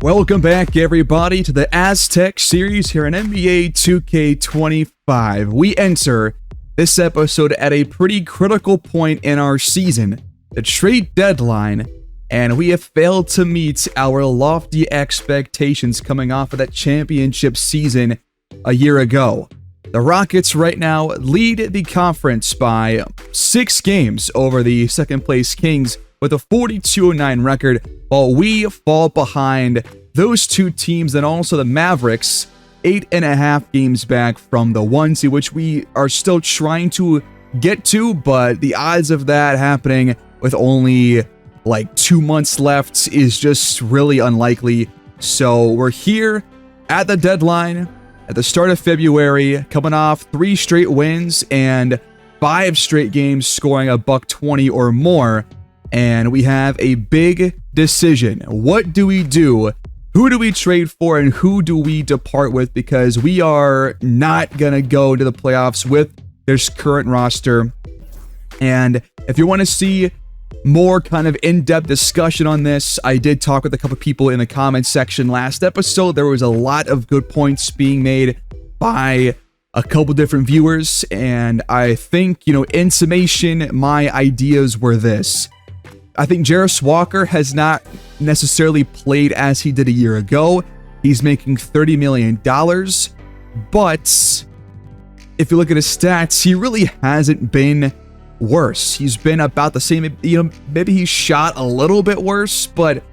Welcome back, everybody, to the Aztecs series here in NBA 2K25. We enter this episode at a pretty critical point in our season, the trade deadline, and we have failed to meet our lofty expectations coming off of that championship season a year ago. The Rockets right now lead the conference by 6 games over the second-place Kings with a 42-9 record, while we fall behind those two teams and also the Mavericks 8.5 games back from the 1 seed, which we are still trying to get to, but the odds of that happening with only like 2 months left is just really unlikely. So we're here at the deadline at the start of February, coming off 3 straight wins and 5 straight games scoring a $120 or more. And we have a big decision. What do we do? Who do we trade for and who do we depart with? Because we are not going to go to the playoffs with this current roster. And if you want to see more kind of in-depth discussion on this, I did talk with a couple people in the comments section last episode. There was a lot of good points being made by a couple different viewers. And I think, in summation, my ideas were this. I think Jarris Walker has not necessarily played as he did a year ago. He's making $30 million. But if you look at his stats, he really hasn't been worse. He's been about the same. Maybe he shot a little bit worse, but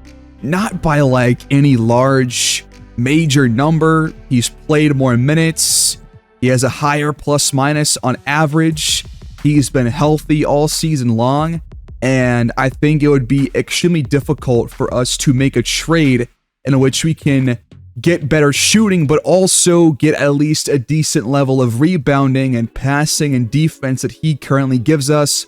not by like any large major number. He's played more minutes. He has a higher plus minus on average. He's been healthy all season long. And I think it would be extremely difficult for us to make a trade in which we can get better shooting, but also get at least a decent level of rebounding and passing and defense that he currently gives us.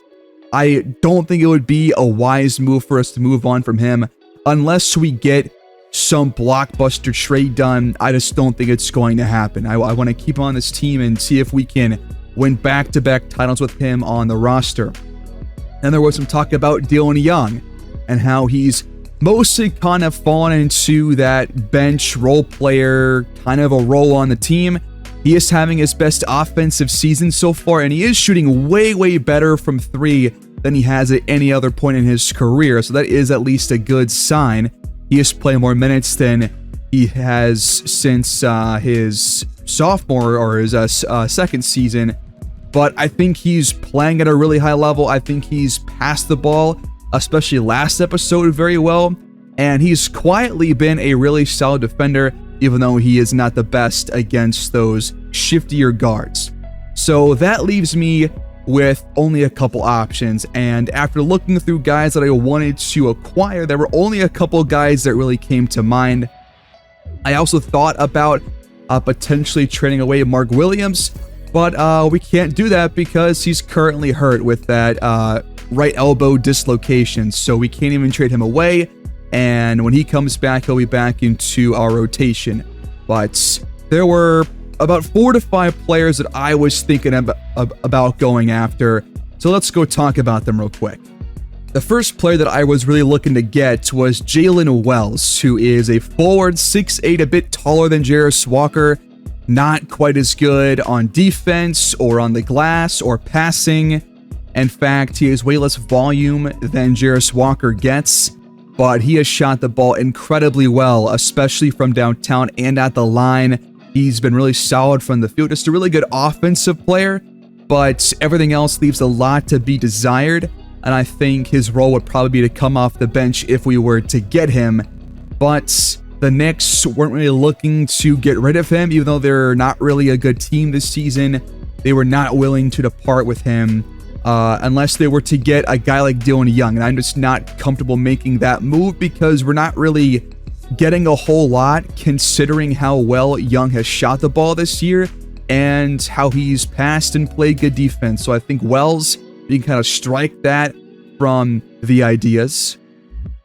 I don't think it would be a wise move for us to move on from him unless we get some blockbuster trade done. I just don't think it's going to happen. I want to keep on this team and see if we can win back-to-back titles with him on the roster. And there was some talk about Dylan Young and how he's mostly kind of fallen into that bench role player kind of a role on the team. He is having his best offensive season so far, and he is shooting way, way better from 3 than he has at any other point in his career. So that is at least a good sign. He is playing more minutes than he has since his sophomore or his second season. But I think he's playing at a really high level. I think he's passed the ball, especially last episode, very well. And he's quietly been a really solid defender, even though he is not the best against those shiftier guards. So that leaves me with only a couple options. And after looking through guys that I wanted to acquire, there were only a couple guys that really came to mind. I also thought about potentially trading away Mark Williams. But we can't do that because he's currently hurt with that right elbow dislocation. So we can't even trade him away. And when he comes back, he'll be back into our rotation. But there were about 4 to 5 players that I was thinking about going after. So let's go talk about them real quick. The first player that I was really looking to get was Jalen Wells, who is a forward, 6'8", a bit taller than Jarris Walker. Not quite as good on defense or on the glass or passing. In fact, he has way less volume than Jarris Walker gets, but he has shot the ball incredibly well, especially from downtown and at the line. He's been really solid from the field, just a really good offensive player, but everything else leaves a lot to be desired, and I think his role would probably be to come off the bench if we were to get him. But the Knicks weren't really looking to get rid of him, even though they're not really a good team this season. They were not willing to depart with him unless they were to get a guy like Dylan Young. And I'm just not comfortable making that move because we're not really getting a whole lot considering how well Young has shot the ball this year and how he's passed and played good defense. So I think Wells, you can kind of strike that from the ideas.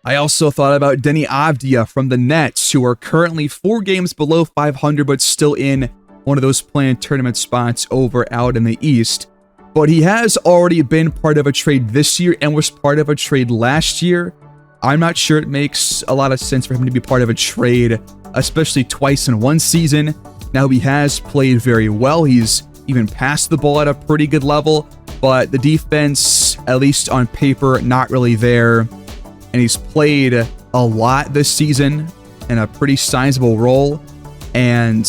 I also thought about Denny Avdia from the Nets, who are currently 4 games below 500, but still in one of those play-in tournament spots over out in the East. But he has already been part of a trade this year and was part of a trade last year. I'm not sure it makes a lot of sense for him to be part of a trade, especially twice in one season. Now, he has played very well. He's even passed the ball at a pretty good level, but the defense, at least on paper, not really there. And he's played a lot this season in a pretty sizable role. And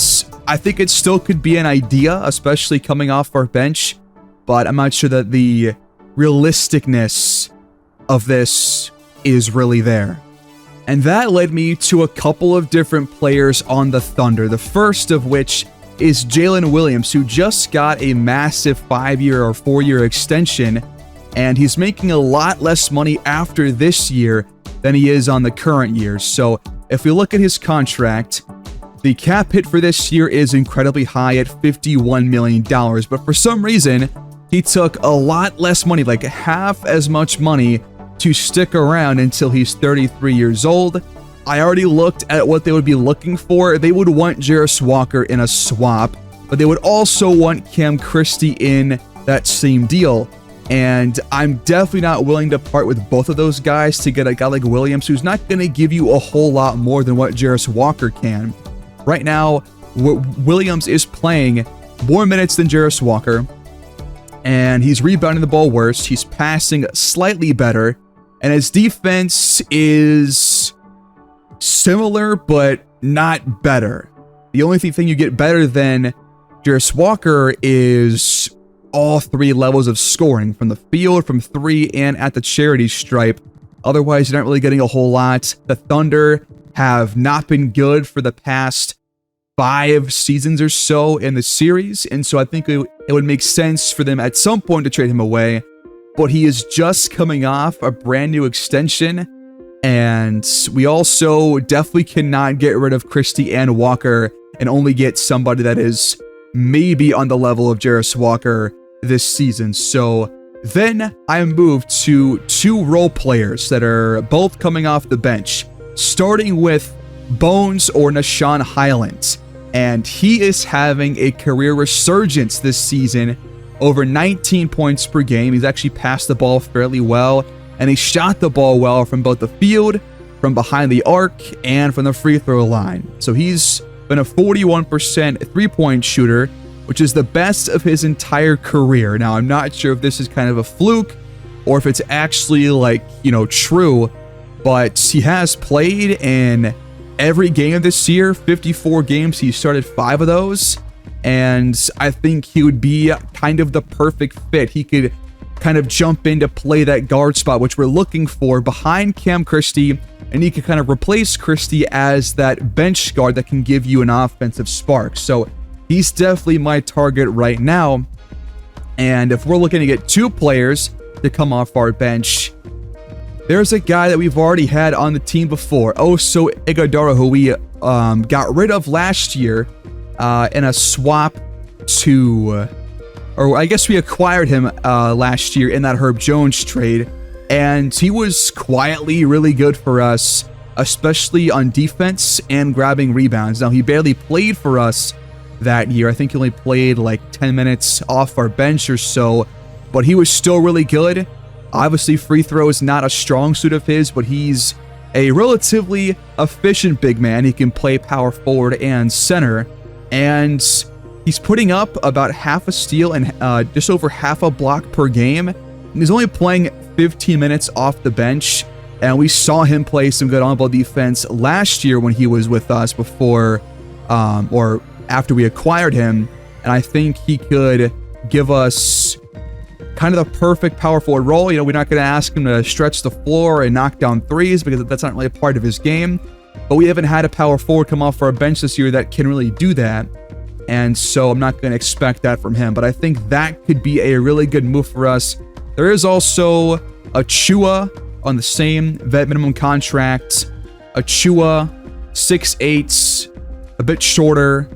I think it still could be an idea, especially coming off our bench, but I'm not sure that the realisticness of this is really there. And that led me to a couple of different players on the Thunder, the first of which is Jalen Williams, who just got a massive 5-year or 4-year extension, and he's making a lot less money after this year than he is on the current year. So if we look at his contract, the cap hit for this year is incredibly high at $51 million, but for some reason, he took a lot less money, like half as much money, to stick around until he's 33 years old. I already looked at what they would be looking for. They would want Jarace Walker in a swap, but they would also want Cam Christie in that same deal. And I'm definitely not willing to part with both of those guys to get a guy like Williams, who's not going to give you a whole lot more than what Jarace Walker can. Right now, Williams is playing more minutes than Jarace Walker, and he's rebounding the ball worse. He's passing slightly better, and his defense is similar, but not better. The only thing you get better than Jarace Walker is all 3 levels of scoring, from the field, from 3, and at the charity stripe. Otherwise, you're not really getting a whole lot. The Thunder have not been good for the past 5 seasons or so in the series, and so I think it would make sense for them at some point to trade him away. But he is just coming off a brand new extension, and we also definitely cannot get rid of Christie and Walker and only get somebody that is maybe on the level of Jarace Walker this season. So then I moved to 2 role players that are both coming off the bench, starting with Bones or Nah'Shon Hyland. And he is having a career resurgence this season, over 19 points per game. He's actually passed the ball fairly well, and he shot the ball well from both the field, from behind the arc, and from the free throw line. So he's been a 41% three-point shooter, which is the best of his entire career. Now, I'm not sure if this is kind of a fluke or if it's actually, like, true, but he has played in every game of this year, 54 games. He started 5 of those, and I think he would be kind of the perfect fit. He could kind of jump in to play that guard spot, which we're looking for, behind Cam Christie, and he could kind of replace Christie as that bench guard that can give you an offensive spark. So he's definitely my target right now. And if we're looking to get 2 players to come off our bench, there's a guy that we've already had on the team before, Oso Ighodaro, who we got rid of last year in a swap to, or I guess we acquired him last year in that Herb Jones trade, and he was quietly really good for us, especially on defense and grabbing rebounds. Now, he barely played for us that year. I think he only played like 10 minutes off our bench or so, but he was still really good. Obviously, free throw is not a strong suit of his, but he's a relatively efficient big man. He can play power forward and center, and he's putting up about half a steal and just over half a block per game. And he's only playing 15 minutes off the bench, and we saw him play some good on-ball defense last year when he was with us before or after we acquired him, and I think he could give us kind of the perfect power forward role. We're not going to ask him to stretch the floor and knock down threes because that's not really a part of his game. But we haven't had a power forward come off our bench this year that can really do that. And so I'm not going to expect that from him. But I think that could be a really good move for us. There is also Achua on the same vet minimum contract. Achua, 6'8", a bit shorter,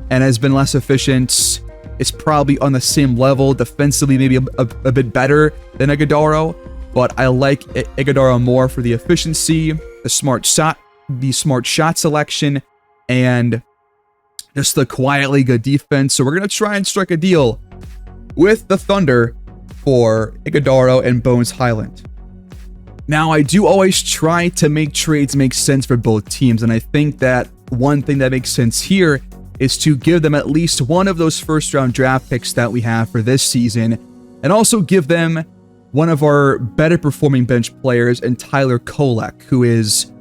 and has been less efficient. It's probably on the same level defensively, maybe a bit better than Ighodaro, but I like Ighodaro more for the efficiency, the smart shot selection, and just the quietly good defense. So we're gonna try and strike a deal with the Thunder for Ighodaro and Bones Hyland. Now, I do always try to make trades make sense for both teams, and I think that one thing that makes sense here is to give them at least one of those first-round draft picks that we have for this season, and also give them one of our better-performing bench players in Tyler Kolek, who is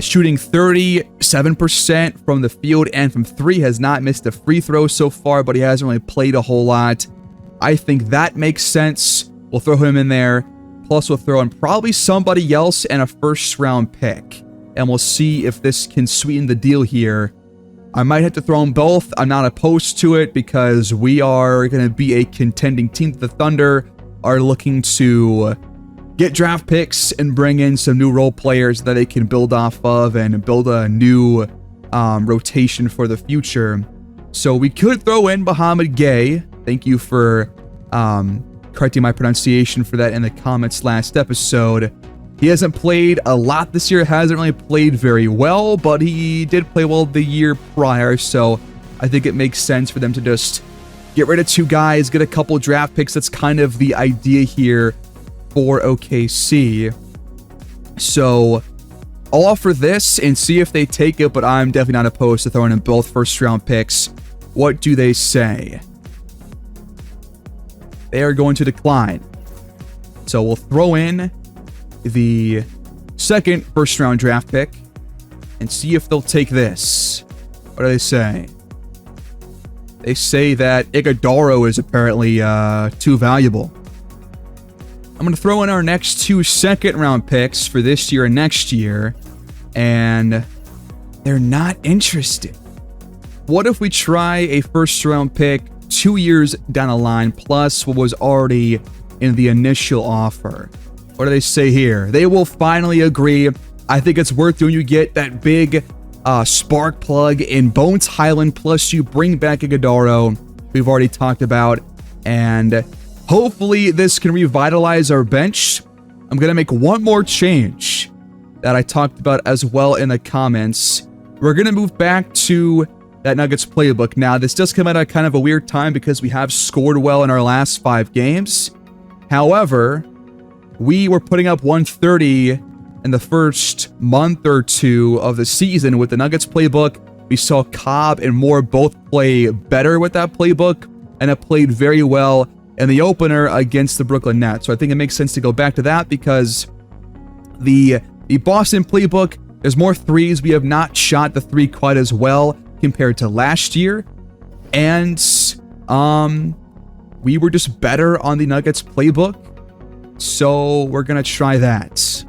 shooting 37% from the field and from 3, has not missed a free throw so far, but he hasn't really played a whole lot. I think that makes sense. We'll throw him in there. Plus, we'll throw in probably somebody else and a first-round pick. And we'll see if this can sweeten the deal here. I might have to throw them both. I'm not opposed to it because we are going to be a contending team. The Thunder are looking to get draft picks and bring in some new role players that they can build off of and build a new rotation for the future. So we could throw in Mohamed Gay. Thank you for correcting my pronunciation for that in the comments last episode. He hasn't played a lot this year, hasn't really played very well, but he did play well the year prior, so I think it makes sense for them to just get rid of 2 guys, get a couple draft picks. That's kind of the idea here for OKC. So I'll offer this and see if they take it, but I'm definitely not opposed to throwing in both first-round picks. What do they say? They are going to decline. So we'll throw in the second first-round draft pick and see if they'll take this. What do they say? They say that Iguodala is apparently too valuable. I'm going to throw in our next 2 second-round picks for this year and next year, and they're not interested. What if we try a first-round pick 2 years down the line, plus what was already in the initial offer? What do they say here? They will finally agree. I think it's worth doing. You get that big spark plug in Bones Highland, plus you bring back Iguodala, we've already talked about, and hopefully this can revitalize our bench. I'm going to make one more change that I talked about as well in the comments. We're going to move back to that Nuggets playbook. Now, this does come at a kind of a weird time because we have scored well in our last 5 games. However, we were putting up 130 in the first month or 2 of the season with the Nuggets playbook. We saw Cobb and Moore both play better with that playbook, and it played very well in the opener against the Brooklyn Nets. So I think it makes sense to go back to that because the Boston playbook, there's more threes. We have not shot the 3 quite as well compared to last year, and we were just better on the Nuggets playbook, so we're gonna try that.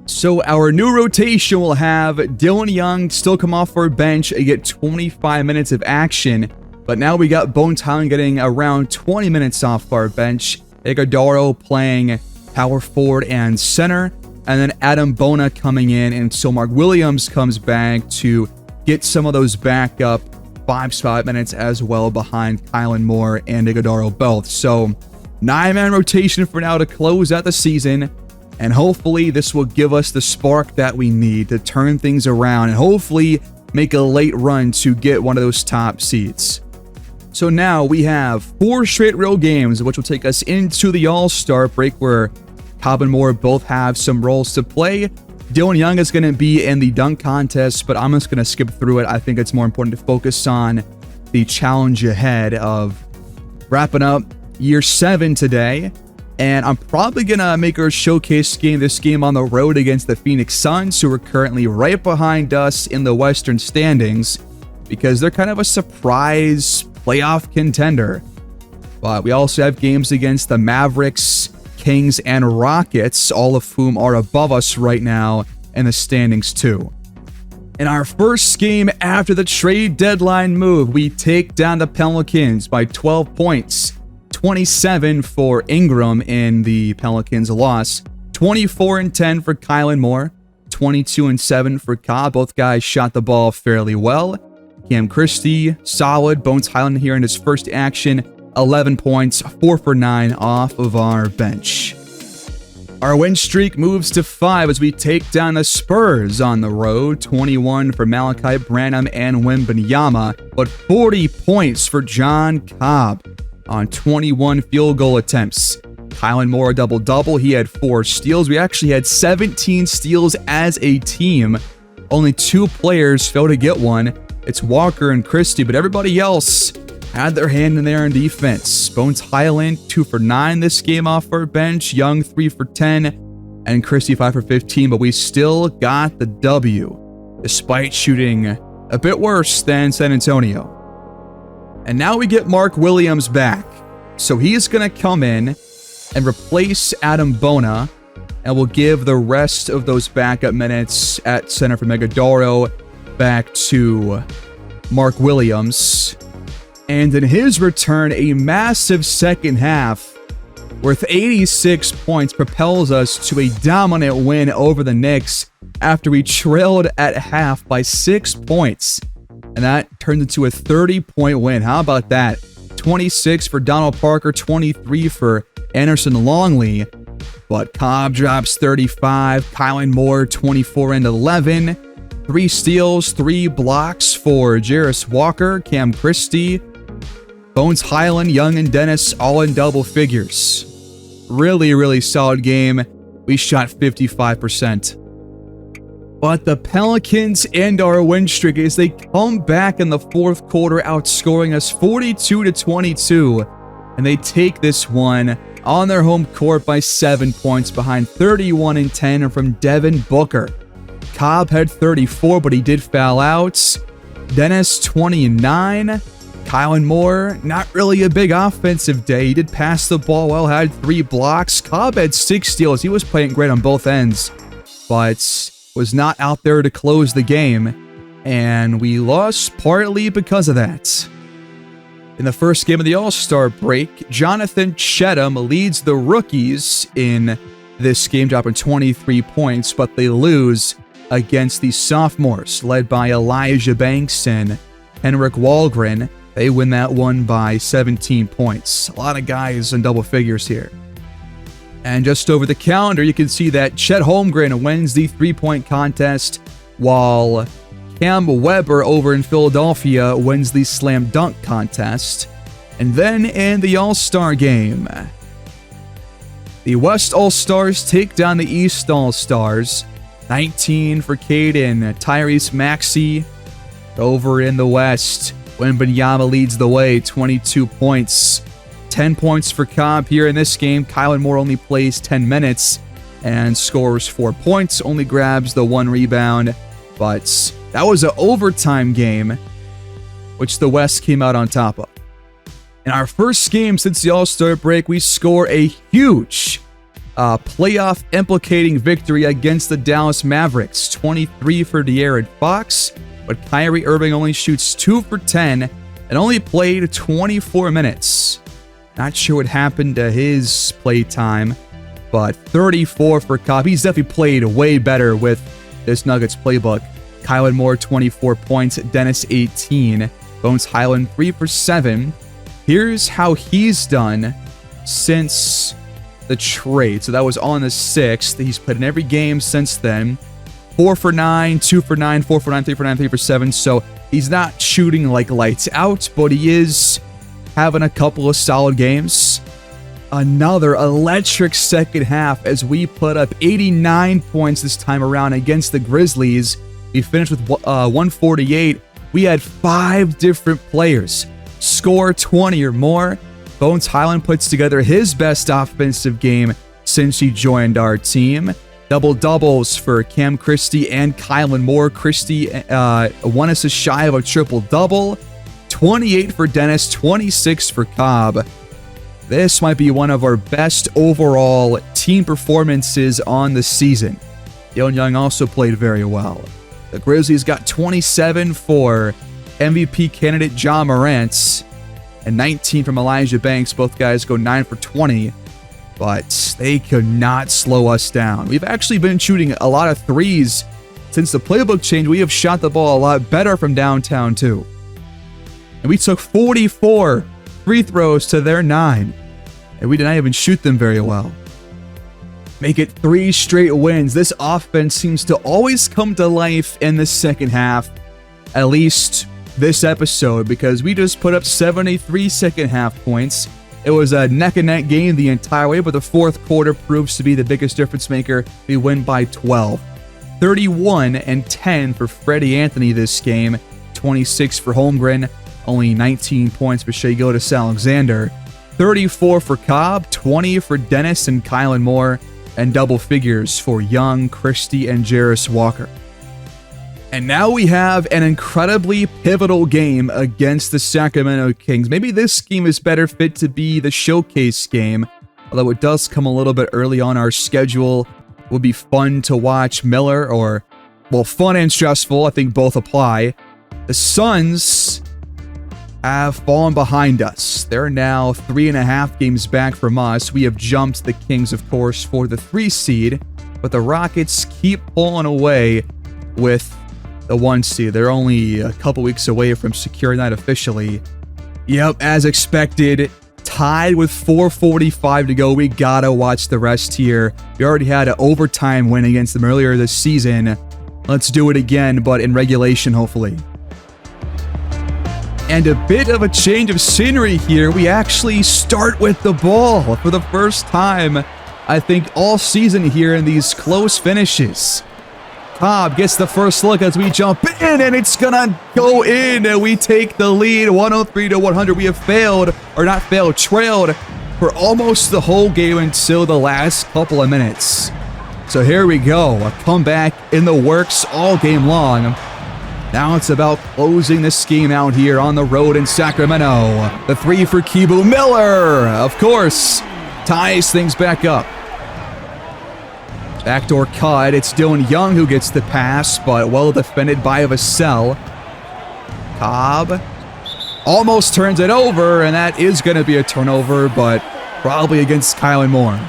So our new rotation will have Dylan Young still come off our bench and get 25 minutes of action, but now we got Bones Highland getting around 20 minutes off our bench, Iguodala playing power forward and center, and then Adam Bona coming in, and so Mark Williams comes back to get some of those backup 5 minutes as well behind Kylan Moore and Iguodala both. So 9-man rotation for now to close out the season, and hopefully this will give us the spark that we need to turn things around and hopefully make a late run to get one of those top seeds. So now we have 4 straight real games, which will take us into the All-Star break where Cobb and Moore both have some roles to play. Dylan Young is going to be in the dunk contest, but I'm just going to skip through it. I think it's more important to focus on the challenge ahead of wrapping up year 7 today. And I'm probably going to make our showcase game, this game on the road against the Phoenix Suns, who are currently right behind us in the Western standings, because they're kind of a surprise playoff contender. But we also have games against the Mavericks, Kings, and Rockets, all of whom are above us right now in the standings too. In our first game after the trade deadline move, we take down the Pelicans by 12 points. 27 for Ingram in the Pelicans' loss. 24-10 for Kylan Moore. 22-7 for Cobb. Both guys shot the ball fairly well. Cam Christie, solid. Bones Highland here in his first action. 11 points, 4 for 9 off of our bench. Our win streak moves to 5 as we take down the Spurs on the road. 21 for Malachi Branham and Wembanyama, but 40 points for John Cobb on 21 field goal attempts. Kylan Moore a double-double. He had 4 steals. We actually had 17 steals as a team. Only 2 players failed to get one. It's Walker and Christie, but everybody else had their hand in there in defense. Bones Highland, 2 for 9 this game off our bench. Young, 3 for 10. And Christie, 5 for 15. But we still got the W, despite shooting a bit worse than San Antonio. And now we get Mark Williams back. So he's going to come in and replace Adam Bona, and we'll give the rest of those backup minutes at center for Megadoro back to Mark Williams. And in his return, a massive second half worth 86 points propels us to a dominant win over the Knicks after we trailed at half by 6 points. And that turned into a 30-point win. How about that? 26 for Donald Parker, 23 for Anderson Longley. But Cobb drops 35, Kylan Moore 24 and 11. 3 steals, 3 blocks for Jarris Walker, Cam Christie, Bones Highland, Young, and Dennis all in double figures. Really solid game. We shot 55%. But the Pelicans end our win streak as they come back in the fourth quarter, outscoring us 42-22. And they take this one on their home court by 7 points behind 31 and 10 from Devin Booker. Cobb had 34, but he did foul out. Dennis, 20 and 9. Kylan Moore, not really a big offensive day. He did pass the ball well, had 3 blocks. Cobb had 6 steals. He was playing great on both ends, but was not out there to close the game, and we lost partly because of that. In the first game of the All-Star break, Jonathan Cheatham leads the rookies in this game, dropping 23 points, but they lose against the sophomores, led by Elijah Banks and Henrik Wahlgren. They win that one by 17 points. A lot of guys in double figures here. And just over the calendar, you can see that Chet Holmgren wins the 3-point contest, while Cam Weber over in Philadelphia wins the slam dunk contest. And then in the All-Star game, the West All-Stars take down the East All-Stars. 19 for Caden, Tyrese Maxey. Over in the West, Wembanyama leads the way, 22 points. 10 points for Cobb here in this game. Kylan Moore only plays 10 minutes and scores 4 points, only grabs the 1 rebound. But that was an overtime game, which the West came out on top of. In our first game since the All-Star break, we score a huge playoff implicating victory against the Dallas Mavericks. 23 for De'Aaron Fox, but Kyrie Irving only shoots 2 for 10 and only played 24 minutes. Not sure what happened to his play time, but 34 for Cobb. He's definitely played way better with this Nuggets playbook. Kylan Moore, 24 points. Dennis, 18. Bones Highland, 3 for 7. Here's how he's done since the trade. So that was on the 6th. He's played in every game since then. 4 for 9, 2 for 9, 4 for 9, 3 for 9, 3 for 7. So he's not shooting like lights out, but he is having a couple of solid games. Another electric second half as we put up 89 points this time around against the Grizzlies. We finished with 148. We had 5 different players score 20 or more. Bones Highland puts together his best offensive game since he joined our team. Double-doubles for Cam Christie and Kylan Moore. Christie 1 assist shy of a triple-double. 28 for Dennis, 26 for Cobb. This might be one of our best overall team performances on the season. Dalen Young also played very well. The Grizzlies got 27 for MVP candidate John Morant and 19 from Elijah Banks. Both guys go 9 for 20, but they could not slow us down. We've actually been shooting a lot of threes since the playbook change. We have shot the ball a lot better from downtown too. And we took 44 free throws to their 9. And we did not even shoot them very well. Make it 3 straight wins. This offense seems to always come to life in the second half. At least this episode, because we just put up 73 second half points. It was a neck-and-neck game the entire way, but the fourth quarter proves to be the biggest difference maker. We win by 12. 31-10 for Freddie Anthony this game. 26 for Holmgren. Only 19 points for Shai Gilgeous-Alexander. 34 for Cobb. 20 for Dennis and Kylan Moore. And double figures for Young, Christie, and Jarris Walker. And now we have an incredibly pivotal game against the Sacramento Kings. Maybe this game is better fit to be the showcase game, although it does come a little bit early on our schedule. It would be fun to watch Miller, or, well, fun and stressful. I think both apply. The Suns have fallen behind us. They're now 3.5 games back from us. We have jumped the Kings, of course, for the 3 seed, but the Rockets keep pulling away with the 1 seed. They're only a couple weeks away from securing that officially. Yep, as expected, tied with 4:45 to go. We gotta watch the rest here. We already had an overtime win against them earlier this season. Let's do it again, but in regulation, hopefully. And a bit of a change of scenery here. We actually start with the ball for the first time, I think, all season here in these close finishes. Cobb gets the first look as we jump in, and it's gonna go in, and we take the lead 103-100. We have trailed for almost the whole game until the last couple of minutes. So here we go, a comeback in the works all game long. Now it's about closing this game out here on the road in Sacramento. The 3 for Kibu Miller, of course, ties things back up. Backdoor cut. It's Dylan Young who gets the pass, but well defended by Vassell. Cobb almost turns it over, and that is going to be a turnover, but probably against Kylan Moore.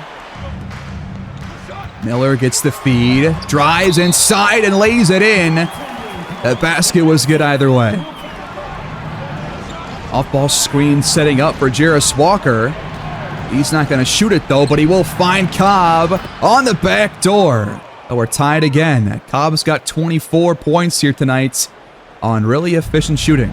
Miller gets the feed, drives inside and lays it in. That basket was good either way. Off-ball screen setting up for Jarris Walker. He's not going to shoot it, though, but he will find Cobb on the back door. Oh, we're tied again. Cobb's got 24 points here tonight on really efficient shooting.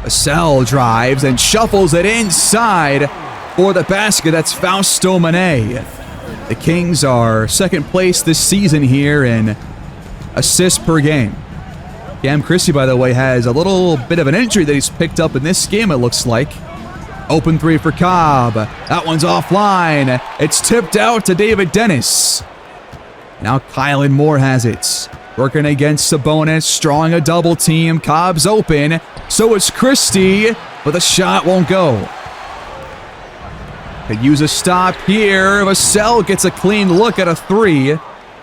Vassell drives and shuffles it inside for the basket. That's Fausto Manet. The Kings are second place this season here in assists per game. Cam Christie, by the way, has a little bit of an injury that he's picked up in this game, it looks like. Open 3 for Cobb. That one's offline. It's tipped out to David Dennis. Now Kylan Moore has it. Working against Sabonis, drawing a double team. Cobb's open. So is Christie, but the shot won't go. Could use a stop here. Vassell gets a clean look at a 3,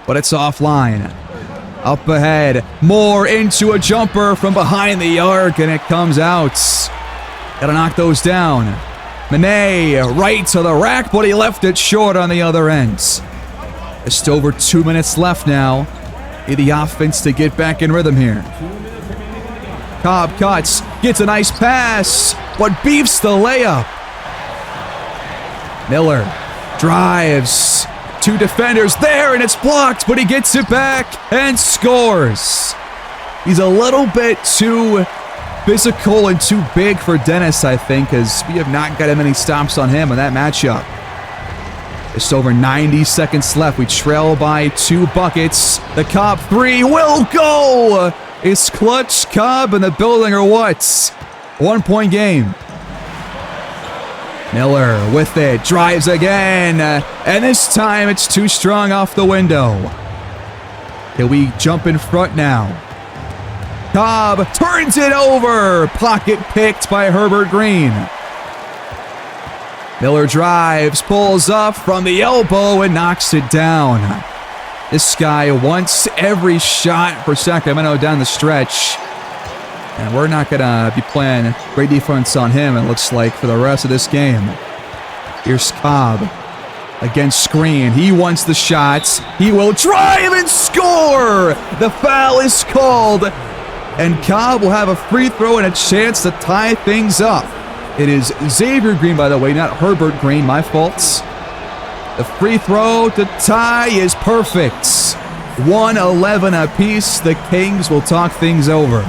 but it's offline. Up ahead. Moore into a jumper from behind the arc, and it comes out. Gotta knock those down. Manet right to the rack, but he left it short on the other end. Just over 2 minutes left now. Need the offense to get back in rhythm here. Cobb cuts, gets a nice pass, but beefs the layup. Miller drives. 2 defenders there, and it's blocked, but he gets it back and scores. He's a little bit too physical and too big for Dennis, I think, as we have not got many stops on him in that matchup. Just over 90 seconds left. We trail by 2 buckets. The Cobb 3 will go! Is Clutch Cobb in the building or what? 1 point game. Miller with it, drives again, and this time it's too strong off the window. Can we jump in front now? Cobb turns it over. Pocket picked by Herbert Green. Miller drives, pulls up from the elbow, and knocks it down. This guy wants every shot for Sacramento down the stretch. And we're not going to be playing great defense on him, it looks like, for the rest of this game. Here's Cobb against screen. He wants the shots. He will drive and score! The foul is called. And Cobb will have a free throw and a chance to tie things up. It is Xavier Green, by the way, not Herbert Green. My fault. The free throw to tie is perfect. 1-11 apiece. The Kings will talk things over.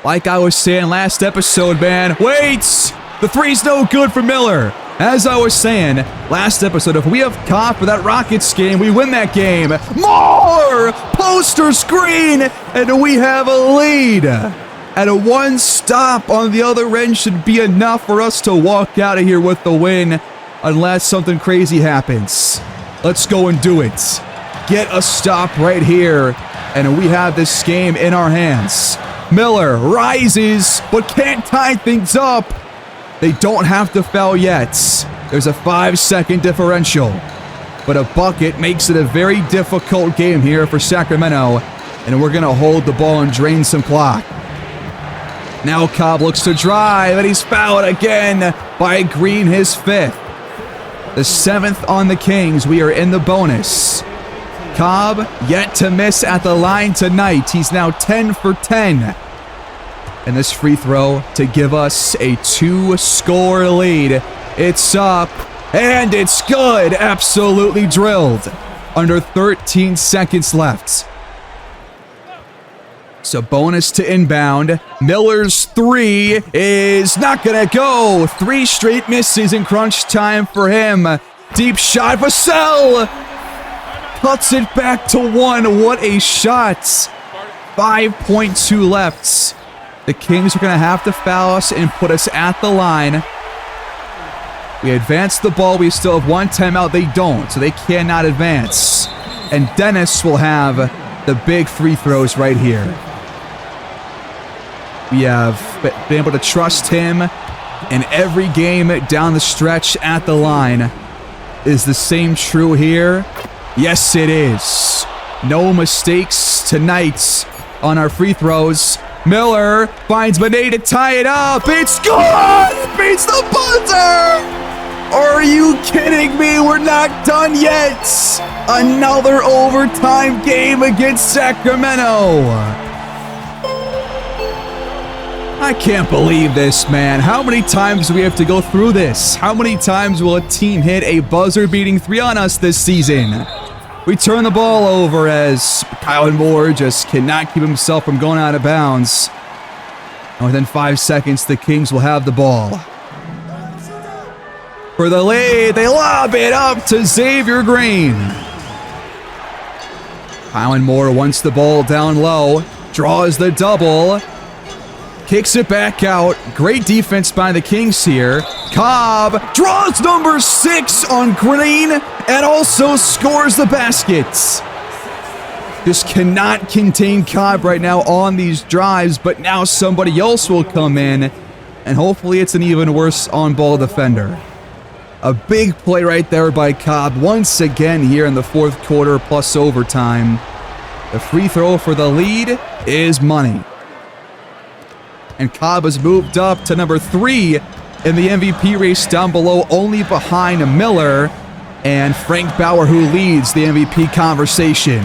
Like I was saying last episode, man. Wait! The three's no good for Miller. As I was saying last episode, if we have Cobb for that Rockets game, we win that game. More! Poster screen! And we have a lead. And a one stop on the other end should be enough for us to walk out of here with the win, unless something crazy happens. Let's go and do it. Get a stop right here, and we have this game in our hands. Miller rises, but can't tie things up. They don't have to foul yet. There's a 5-second differential, but a bucket makes it a very difficult game here for Sacramento, and we're going to hold the ball and drain some clock. Now Cobb looks to drive, and he's fouled again by Green, his 5th. The 7th on the Kings. We are in the bonus. Cobb yet to miss at the line tonight. He's now 10 for 10. And this free throw to give us a 2-score lead. It's up, and it's good. Absolutely drilled. Under 13 seconds left. So bonus to inbound. Miller's 3 is not gonna go. 3 straight misses in crunch time for him. Deep shot, Vassell cuts it back to 1. What a shot. 5.2 left. The Kings are gonna have to foul us and put us at the line. We advance the ball. We still have 1 timeout. They don't, so they cannot advance. And Dennis will have the big free throws right here. We have been able to trust him in every game down the stretch at the line. Is the same true here? Yes, it is. No mistakes tonight on our free throws. Miller finds Benet to tie it up. It's good! It beats the buzzer! Are you kidding me? We're not done yet. Another overtime game against Sacramento. I can't believe this, man. How many times do we have to go through this? How many times will a team hit a buzzer-beating 3 on us this season? We turn the ball over as Kyle Moore just cannot keep himself from going out of bounds. And within 5 seconds, the Kings will have the ball. For the lead, they lob it up to Xavier Green. Kyle Moore wants the ball down low, draws the double, kicks it back out. Great defense by the Kings here. Cobb draws number 6 on Green and also scores the baskets. Just cannot contain Cobb right now on these drives, but now somebody else will come in, and hopefully it's an even worse on-ball defender. A big play right there by Cobb once again here in the 4th quarter plus overtime. The free throw for the lead is money. And Cobb has moved up to number 3 in the MVP race down below, only behind Miller and Frank Bauer, who leads the MVP conversation.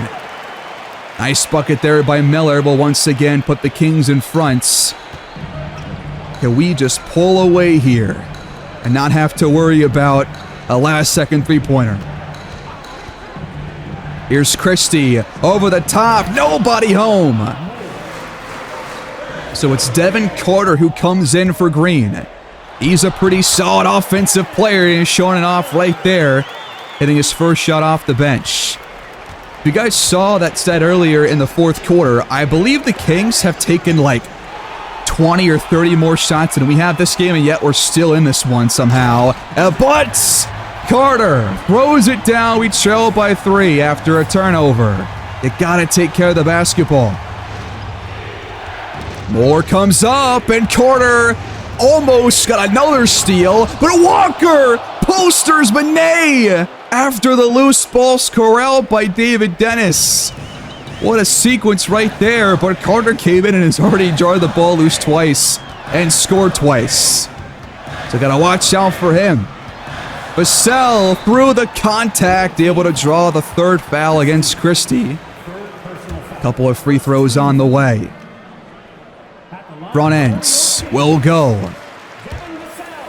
Nice bucket there by Miller will once again put the Kings in front. Can we just pull away here and not have to worry about a last-second three-pointer? Here's Christie over the top. Nobody home. So it's Devin Carter who comes in for Green. He's a pretty solid offensive player and he's showing it off right there, hitting his first shot off the bench. If you guys saw that stat earlier in the 4th quarter, I believe the Kings have taken like 20 or 30 more shots than we have this game, and yet we're still in this one somehow. But Carter throws it down. We trail by 3 after a turnover. You gotta take care of the basketball. Moore comes up, and Carter almost got another steal, but Walker posters Benet after the loose ball's corralled by David Dennis. What a sequence right there, but Carter came in and has already jarred the ball loose twice and scored twice. So gotta watch out for him. Vassell through the contact, able to draw the 3rd foul against Christie. Couple of free throws on the way. Front ends will go.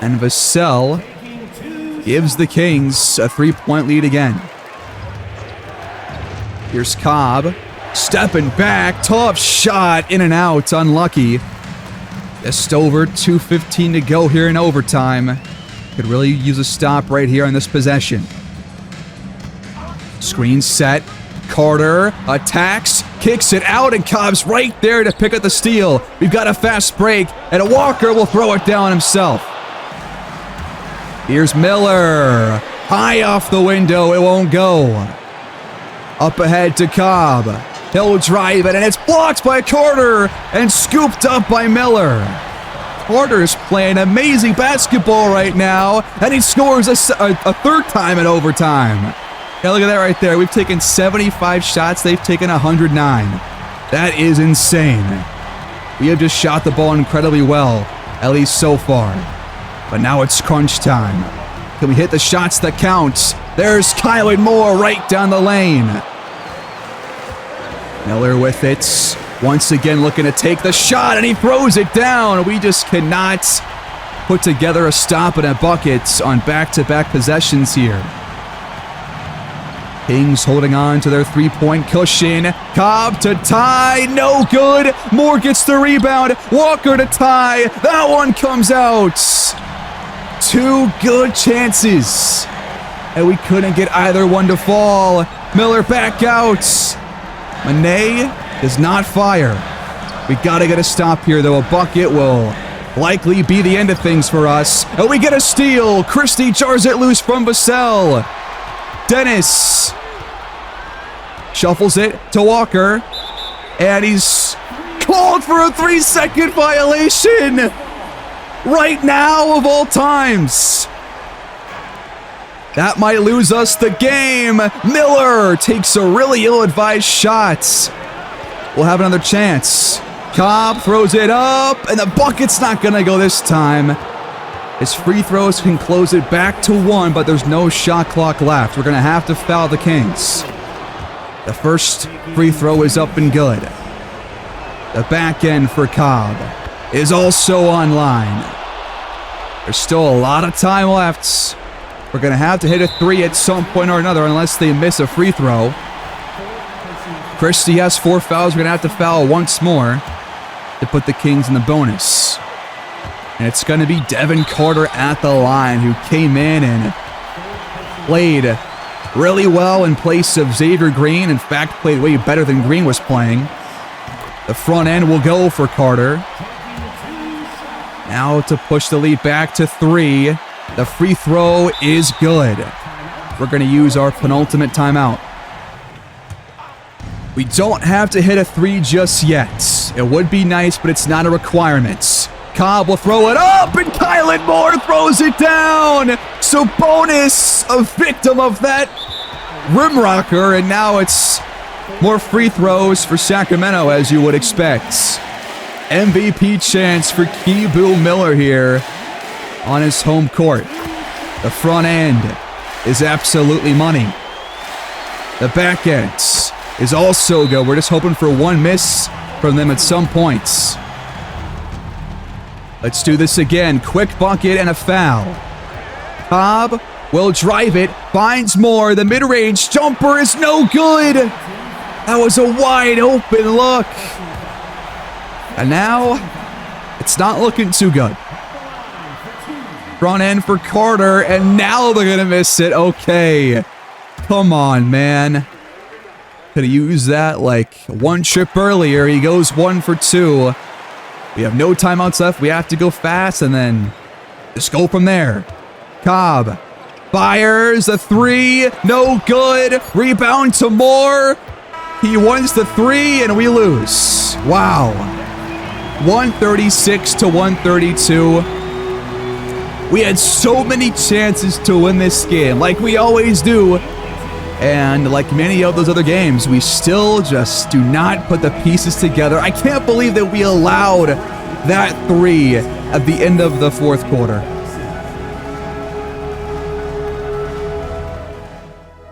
And Vassell gives the Kings a 3-point lead again. Here's Cobb. Stepping back. Tough shot. In and out. Unlucky. Just over 2:15 to go here in overtime. Could really use a stop right here on this possession. Screen set. Carter attacks, kicks it out, and Cobb's right there to pick up the steal. We've got a fast break, and Walker will throw it down himself. Here's Miller. High off the window, it won't go. Up ahead to Cobb. He'll drive it, and it's blocked by Carter and scooped up by Miller. Carter's playing amazing basketball right now, and he scores a third time in overtime. Yeah, look at that right there. We've taken 75 shots. They've taken 109. That is insane. We have just shot the ball incredibly well, at least so far. But now it's crunch time. Can we hit the shots that count? There's Kylan Moore right down the lane. Miller with it. Once again looking to take the shot, and he throws it down. We just cannot put together a stop and a bucket on back-to-back possessions here. Kings holding on to their three-point cushion. Cobb to tie, no good. Moore gets the rebound. Walker to tie. That one comes out. Two good chances, and we couldn't get either one to fall. Miller back out. Manet does not fire. We gotta get a stop here, though. A bucket will likely be the end of things for us. And we get a steal. Christie jars it loose from Vassell. Dennis shuffles it to Walker, and he's called for a 3-second violation right now of all times. That might lose us the game. Miller takes a really ill-advised shot. We'll have another chance. Cobb throws it up, and the bucket's not gonna go this time. His free throws can close it back to 1, but there's no shot clock left. We're going to have to foul the Kings. The first free throw is up and good. The back end for Cobb is also online. There's still a lot of time left. We're going to have to hit a 3 at some point or another unless they miss a free throw. Christie has 4 fouls. We're going to have to foul once more to put the Kings in the bonus. And it's going to be Devin Carter at the line, who came in and played really well in place of Xavier Green. In fact, played way better than Green was playing. The front end will go for Carter. Now to push the lead back to 3. The free throw is good. We're going to use our penultimate timeout. We don't have to hit a 3 just yet. It would be nice, but it's not a requirement. Cobb will throw it up, and Kylan Moore throws it down. Sabonis, a victim of that rim rocker, and now it's more free throws for Sacramento, as you would expect. MVP chance for Keebu Miller here on his home court. The front end is absolutely money. The back end is also good. We're just hoping for one miss from them at some points. Let's do this again. Quick bucket and a foul. Cobb will drive it, finds Moore. The mid-range jumper is no good. That was a wide open look. And now, it's not looking too good. Front end for Carter, and now they're going to miss it. Okay. Come on, man. Could have used that like one trip earlier. He goes 1 for 2. We have no timeouts left. We have to go fast and then just go from there. Cobb fires a 3. No good. Rebound to Moore. He wins the 3 and we lose. Wow. 136 to 132. We had so many chances to win this game, like we always do. And like many of those other games, we still just do not put the pieces together. I can't believe that we allowed that 3 at the end of the fourth quarter.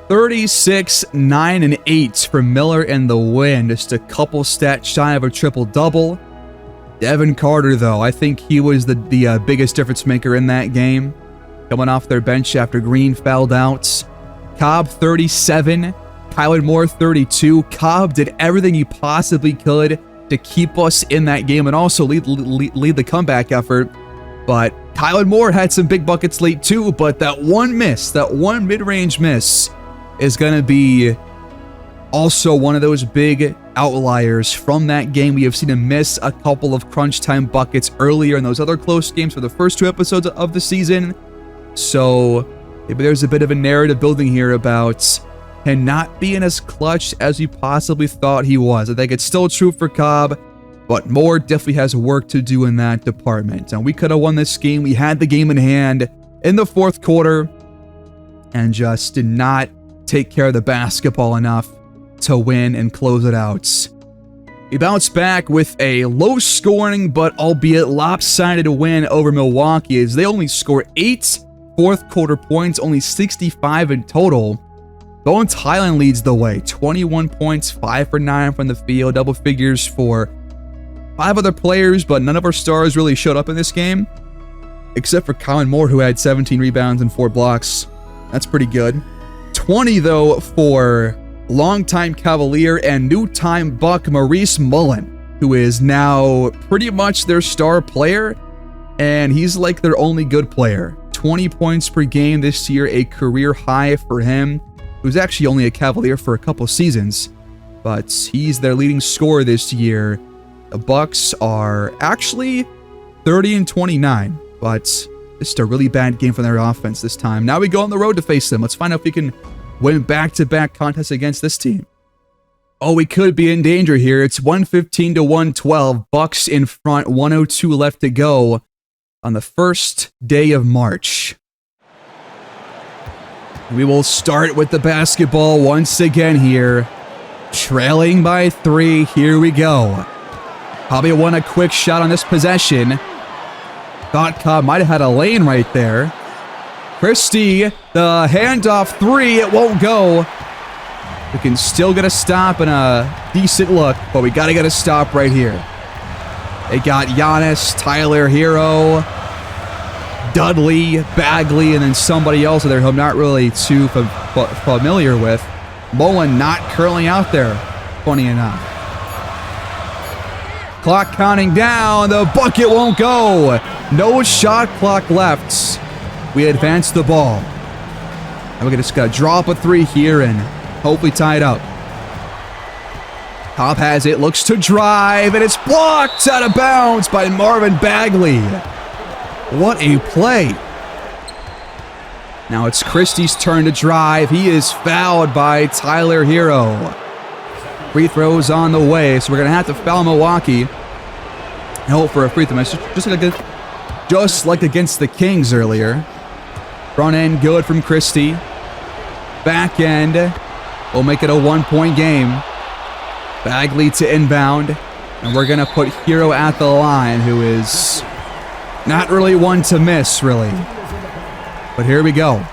36, 9, and 8 for Miller and the win. Just a couple stats shy of a triple-double. Devin Carter, though, I think he was the biggest difference maker in that game. Coming off their bench after Green fouled out. Cobb, 37. Kylan Moore, 32. Cobb did everything he possibly could to keep us in that game and also lead the comeback effort. But Kylan Moore had some big buckets late too, but that one miss, that one mid-range miss is going to be also one of those big outliers from that game. We have seen him miss a couple of crunch time buckets earlier in those other close games for the first 2 episodes of the season. So maybe there's a bit of a narrative building here about him not being as clutch as we possibly thought he was. I think it's still true for Cobb, but Moore definitely has work to do in that department. And we could have won this game. We had the game in hand in the 4th quarter and just did not take care of the basketball enough to win and close it out. We bounced back with a low-scoring but albeit lopsided win over Milwaukee as they only scored 8 fourth-quarter points, only 65 in total. Bones Highland leads the way, 21 points, 5 for 9 from the field, double figures for 5 other players, but none of our stars really showed up in this game, except for Kylan Moore, who had 17 rebounds and 4 blocks. That's pretty good. 20, though, for longtime Cavalier and new-time Buck Maurice Mullen, who is now pretty much their star player, and he's like their only good player. 20 points per game this year, a career high for him. He was actually only a Cavalier for a couple seasons, but he's their leading scorer this year. The Bucks are actually 30-29, but it's a really bad game for their offense this time. Now we go on the road to face them. Let's find out if we can win back-to-back contests against this team. Oh, we could be in danger here. It's 115-112. Bucks in front, 102 left to go on the first day of March. We will start with the basketball once again here. Trailing by 3. Here we go. Probably want a quick shot on this possession. Thought Cobb might have had a lane right there. Christie, the handoff 3, it won't go. We can still get a stop and a decent look, but we got to get a stop right here. They got Giannis, Tyler Hero, Dudley, Bagley, and then somebody else there who I'm not really too familiar with. Mullen not curling out there, funny enough. Clock counting down, the bucket won't go. No shot clock left. We advance the ball. And we're just going to drop a 3 here and hopefully tie it up. Cobb has it, looks to drive, and it's blocked out of bounds by Marvin Bagley. What a play. Now it's Christie's turn to drive. He is fouled by Tyler Hero. Free throws on the way, so we're going to have to foul Milwaukee and hope for a free throw. Just like against the Kings earlier. Front end good from Christie. Back end will make it a 1-point game. Bagley to inbound. And we're going to put Hero at the line, who is not really one to miss, really. But here we go.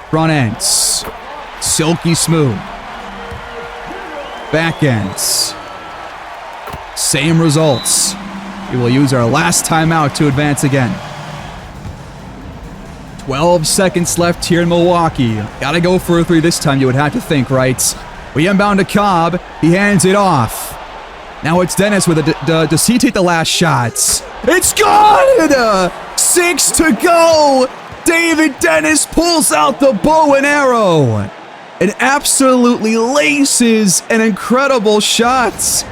Front ends. Silky smooth. Back ends. Same results. We will use our last timeout to advance again. 12 seconds left here in Milwaukee. Gotta go for a 3 this time, you would have to think, right? We inbound to Cobb. He hands it off. Now it's Dennis with does he take the last shots? It's good! 6 to go! David Dennis pulls out the bow and arrow and absolutely laces an incredible shot.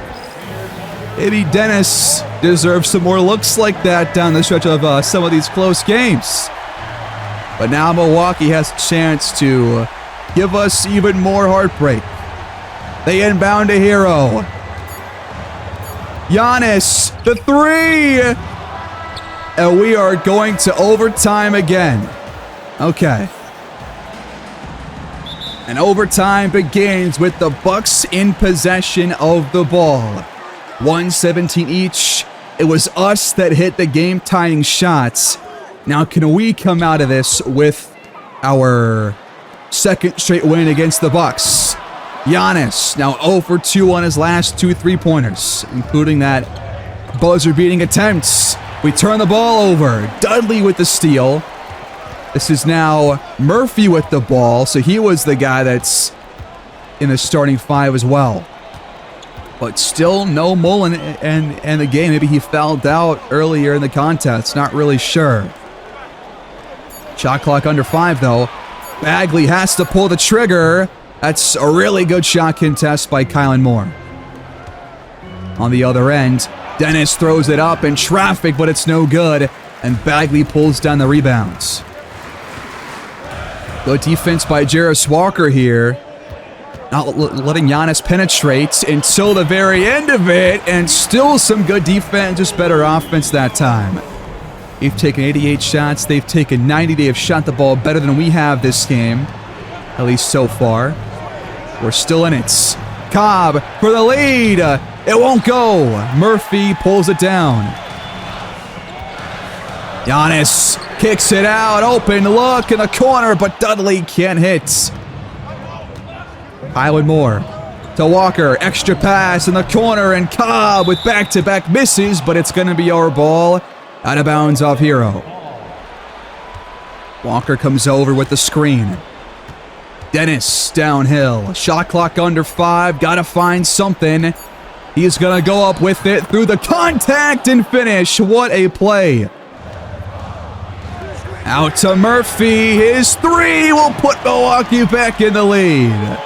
Maybe Dennis deserves some more looks like that down the stretch of some of these close games. But now Milwaukee has a chance to give us even more heartbreak. They inbound to Hero. Giannis, the 3! And we are going to overtime again. Okay. And overtime begins with the Bucks in possession of the ball. 117 each. It was us that hit the game-tying shots. Now, can we come out of this with our second straight win against the Bucks? Giannis, now 0 for 2 on his last 2 3-pointers, including that buzzer-beating attempt. We turn the ball over. Dudley with the steal. This is now Murphy with the ball, so he was the guy that's in the starting 5 as well. But still no Mullen in the game. Maybe he fouled out earlier in the contest. Not really sure. Shot clock under 5, though. Bagley has to pull the trigger. That's a really good shot contest by Kylan Moore. On the other end, Dennis throws it up in traffic, but it's no good. And Bagley pulls down the rebounds. Good defense by Jarris Walker here. Not letting Giannis penetrate until the very end of it. And still some good defense, just better offense that time. They've taken 88 shots. They've taken 90. They have shot the ball better than we have this game. At least so far. We're still in it. Cobb for the lead. It won't go. Murphy pulls it down. Giannis kicks it out. Open look in the corner, but Dudley can't hit. Kylan Moore to Walker. Extra pass in the corner, and Cobb with back-to-back misses, but it's going to be our ball. Out of bounds off Hero. Walker comes over with the screen. Dennis downhill. Shot clock under 5. Gotta find something. He's gonna go up with it through the contact and finish. What a play. Out to Murphy. His 3 will put Milwaukee back in the lead.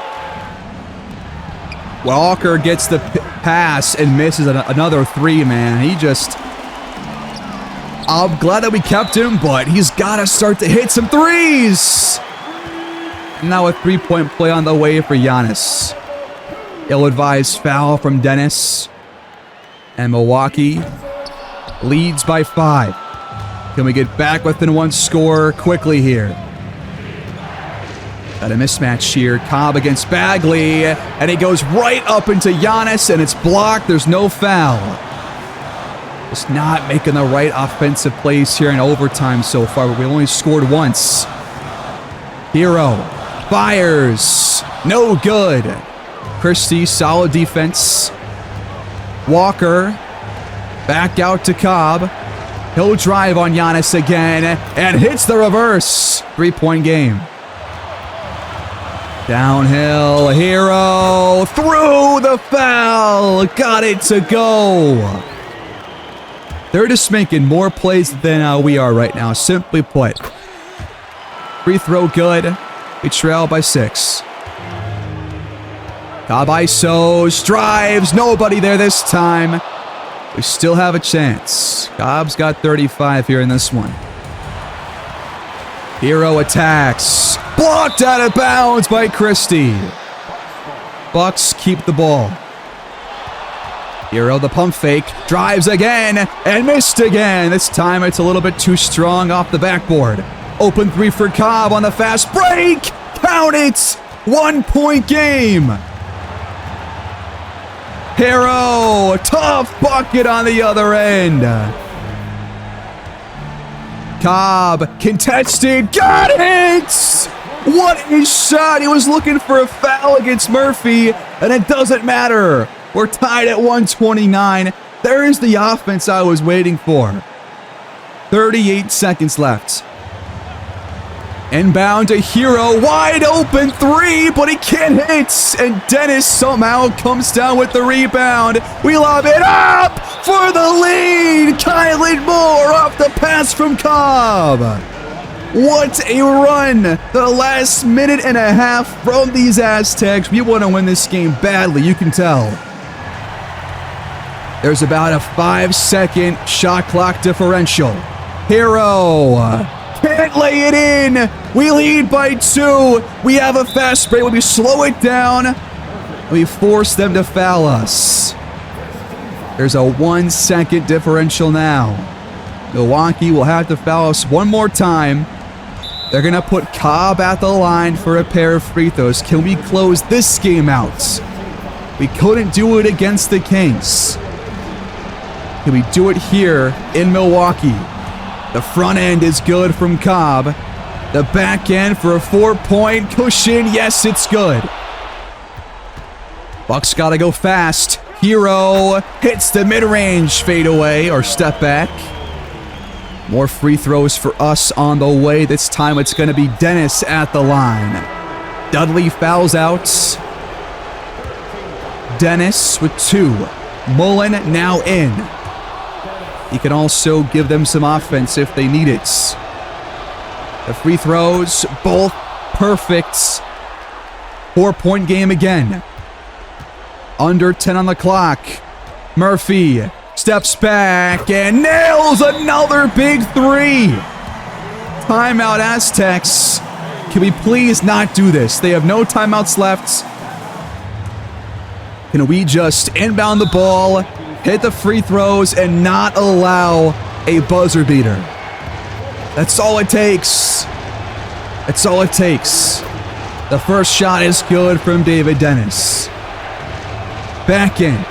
Walker gets the pass and misses another 3, man. He just... I'm glad that we kept him, but he's got to start to hit some threes. Now a 3-point play on the way for Giannis. Ill-advised foul from Dennis. And Milwaukee leads by 5. Can we get back within 1 score quickly here? Got a mismatch here. Cobb against Bagley. And he goes right up into Giannis, and it's blocked. There's no foul. Just not making the right offensive plays here in overtime so far, but we only scored once. Hero fires. No good. Christie, solid defense. Walker back out to Cobb. He'll drive on Giannis again and hits the reverse. 3-point game. Downhill, Hero through the foul. Got it to go. They're just making more plays than we are right now, simply put. Free throw good. We trail by 6. Cobb isos, drives, nobody there this time. We still have a chance. Cobb's got 35 here in this one. Hero attacks. Blocked out of bounds by Christie. Bucks keep the ball. Hero the pump fake, drives again, and missed again. This time it's a little bit too strong off the backboard. Open 3 for Cobb on the fast break. Count it! 1-point game. Hero, tough bucket on the other end. Cobb, contested, got it! What a shot! He was looking for a foul against Murphy, and it doesn't matter. We're tied at 129. There is the offense I was waiting for. 38 seconds left. Inbound to Hero, wide open 3, but he can't hit. And Dennis somehow comes down with the rebound. We lob it up for the lead. Kylan Moore off the pass from Cobb. What a run. The last minute and a half from these Aztecs. We want to win this game badly, you can tell. There's about a 5-second shot clock differential. Hero can't lay it in. We lead by 2. We have a fast break. When we slow it down, we force them to foul us. There's a 1-second differential now. Milwaukee will have to foul us one more time. They're going to put Cobb at the line for a pair of free throws. Can we close this game out? We couldn't do it against the Kings. Can we do it here in Milwaukee? The front end is good from Cobb. The back end for a 4-point cushion. Yes, it's good. Bucks got to go fast. Hero hits the mid-range fadeaway or step back. More free throws for us on the way. This time it's going to be Dennis at the line. Dudley fouls out. Dennis with 2. Mullen now in. He can also give them some offense if they need it. The free throws, both perfect. 4-point game again. Under 10 on the clock. Murphy steps back and nails another big 3. Timeout, Aztecs. Can we please not do this? They have no timeouts left. Can we just inbound the ball, hit the free throws, and not allow a buzzer beater? That's all it takes. That's all it takes. The first shot is good from David Dennis. Back end.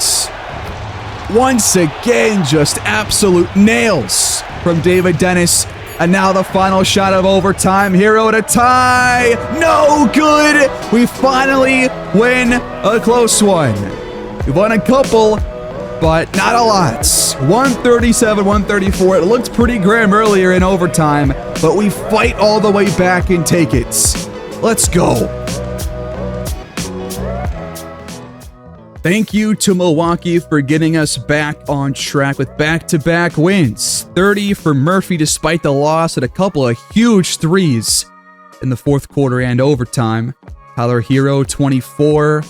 Once again, just absolute nails from David Dennis. And now the final shot of overtime. Hero to tie. No good. We finally win a close one. We've won a couple, but not a lot. 137-134. It looked pretty grim earlier in overtime, but we fight all the way back and take it. Let's go. Thank you to Milwaukee for getting us back on track with back-to-back wins. 30 for Murphy despite the loss, and a couple of huge threes in the fourth quarter and overtime. Tyler Hero, 24,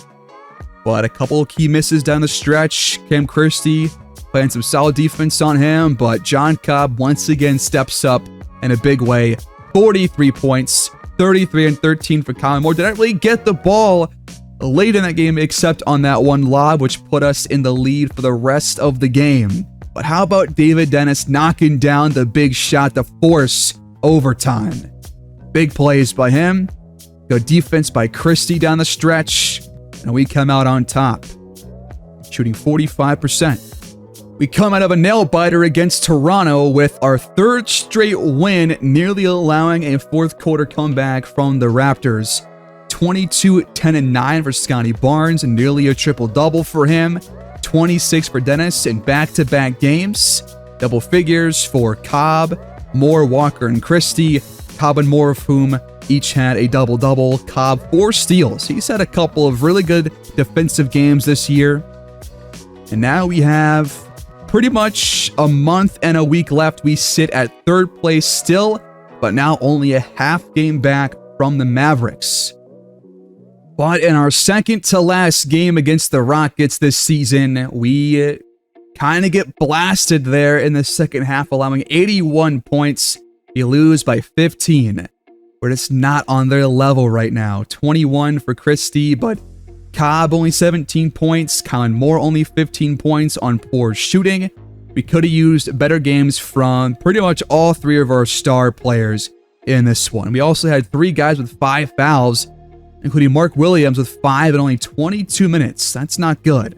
but a couple of key misses down the stretch. Cam Christie playing some solid defense on him, but John Cobb once again steps up in a big way. 43 points, 33 and 13 for Colin Moore. Did not really get the ball late in that game except on that one lob, which put us in the lead for the rest of the game. But how about David Dennis knocking down the big shot to force overtime? Big plays by him. Good defense by Christie down the stretch. And we come out on top, shooting 45%. We come out of a nail-biter against Toronto with our third straight win, nearly allowing a fourth quarter comeback from the Raptors. 22, 10, and 9 for Scotty Barnes, and nearly a triple-double for him. 26 for Dennis in back-to-back games. Double figures for Cobb, Moore, Walker, and Christie. Cobb and Moore of whom each had a double-double. Cobb, 4 steals. He's had a couple of really good defensive games this year. And now we have pretty much a month and a week left. We sit at third place still, but now only a half game back from the Mavericks. But in our second to last game against the Rockets this season, we kind of get blasted there in the second half, allowing 81 points. You lose by 15. We're just not on their level right now. 21 for Christie, but Cobb only 17 points. Colin Moore only 15 points on poor shooting. We could have used better games from pretty much all 3 of our star players in this one. We also had 3 guys with 5 fouls, including Mark Williams with 5 in only 22 minutes. That's not good.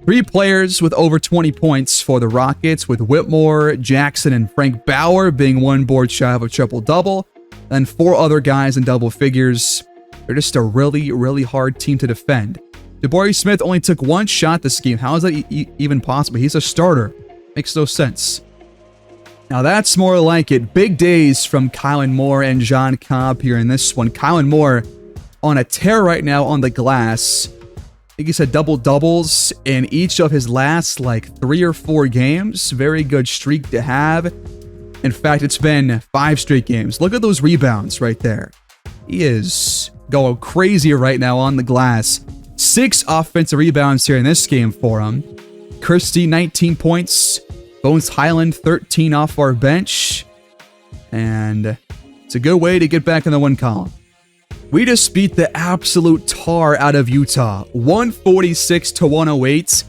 3 players with over 20 points for the Rockets, with Whitmore, Jackson, and Frank Bauer being 1 board shy of a triple-double, and 4 other guys in double figures. They're just a really, really hard team to defend. Jabari Smith only took 1 shot this game. How is that even possible? He's a starter. Makes no sense. Now that's more like it. Big days from Kylan Moore and John Cobb here in this one. Kylan Moore on a tear right now on the glass. I think he's had double-doubles in each of his last, 3 or 4 games. Very good streak to have. In fact, it's been 5 straight games. Look at those rebounds right there. He is going crazy right now on the glass. 6 offensive rebounds here in this game for him. Christie, 19 points. Bones Highland, 13 off our bench. And it's a good way to get back in the win column. We just beat the absolute tar out of Utah, 146-108.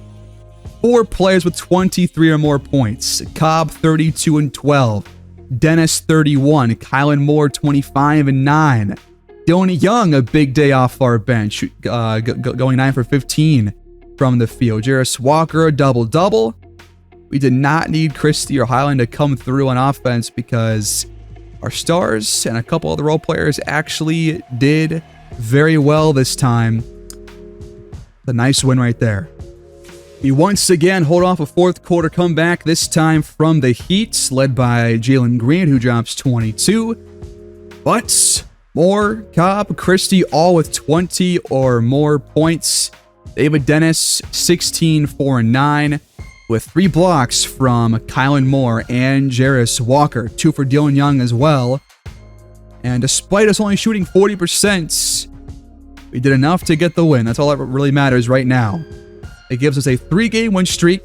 4 players with 23 or more points. Cobb, 32 and 12. Dennis, 31. Kylan Moore, 25 and 9. Dylan Young, a big day off our bench, going 9 for 15 from the field. Jarris Walker, a double-double. We did not need Christie or Highland to come through on offense because our stars and a couple other role players actually did very well this time. A nice win right there. We once again hold off a fourth quarter comeback, this time from the Heat, led by Jalen Green, who drops 22. But Moore, Cobb, Christie, all with 20 or more points. David Dennis, 16, 4, and 9, with 3 blocks from Kylan Moore and Jarris Walker, 2 for Dylan Young as well. And despite us only shooting 40%, we did enough to get the win. That's all that really matters right now. It gives us a 3-game win streak,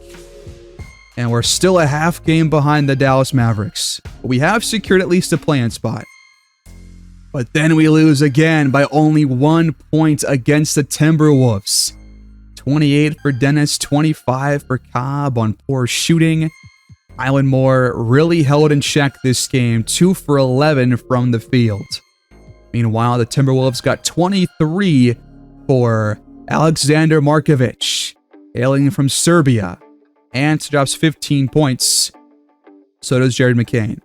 and we're still a half game behind the Dallas Mavericks. But we have secured at least a play-in spot. But then we lose again by only 1 point against the Timberwolves. 28 for Dennis, 25 for Cobb on poor shooting. Kylan Moore really held in check this game, 2 for 11 from the field. Meanwhile, the Timberwolves got 23 for Alexander Markovic, hailing from Serbia, and drops 15 points. So does Jared McCain.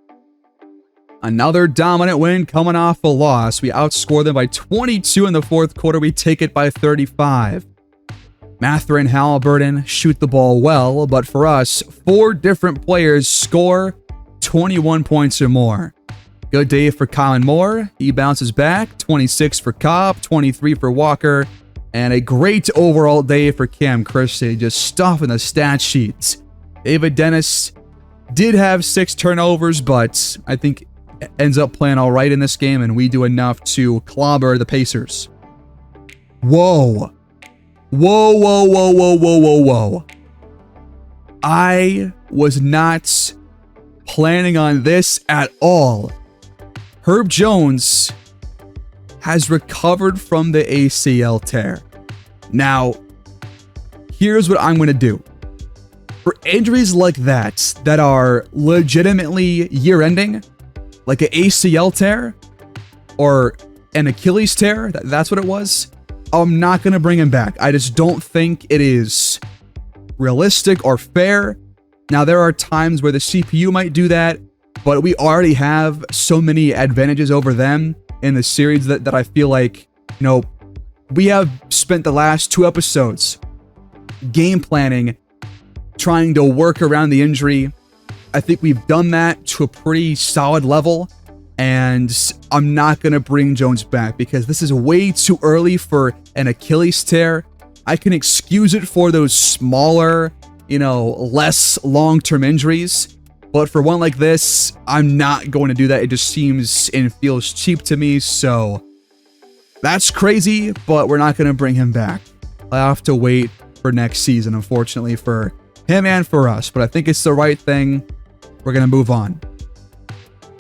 Another dominant win coming off a loss. We outscore them by 22 in the fourth quarter. We take it by 35. Mather and Halliburton shoot the ball well, but for us, 4 different players score 21 points or more. Good day for Kylan Moore. He bounces back. 26 for Cobb, 23 for Walker, and a great overall day for Cam Christie, just stuffing the stat sheets. David Dennis did have 6 turnovers, but I think ends up playing all right in this game, and we do enough to clobber the Pacers. Whoa. Whoa, whoa, whoa, whoa, whoa, whoa, whoa. I was not planning on this at all. Herb Jones has recovered from the ACL tear. Now, here's what I'm going to do. For injuries like that are legitimately year-ending, like an ACL tear or an Achilles tear, that's what it was, I'm not going to bring him back. I just don't think it is realistic or fair. Now, there are times where the CPU might do that, but we already have so many advantages over them in the series that I feel like, you know, we have spent the last 2 episodes game planning, trying to work around the injury. I think we've done that to a pretty solid level, and I'm not going to bring Jones back because this is way too early for an Achilles tear. I can excuse it for those smaller, you know, less long-term injuries, but for one like this, I'm not going to do that. It just seems and feels cheap to me, so that's crazy, but we're not going to bring him back. I'll have to wait for next season, unfortunately, for him and for us, but I think it's the right thing. We're going to move on.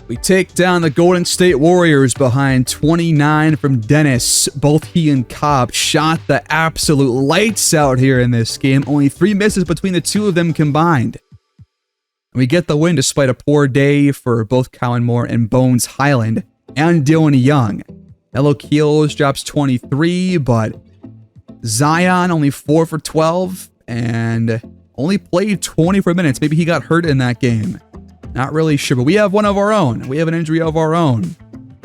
We take down the Golden State Warriors behind 29 from Dennis. Both he and Cobb shot the absolute lights out here in this game. Only 3 misses between the 2 of them combined. We get the win despite a poor day for both Kylan Moore and Bones Highland and Dylan Young. Elo Keels drops 23, but Zion only 4 for 12 and only played 24 minutes. Maybe he got hurt in that game. Not really sure, but we have one of our own. We have an injury of our own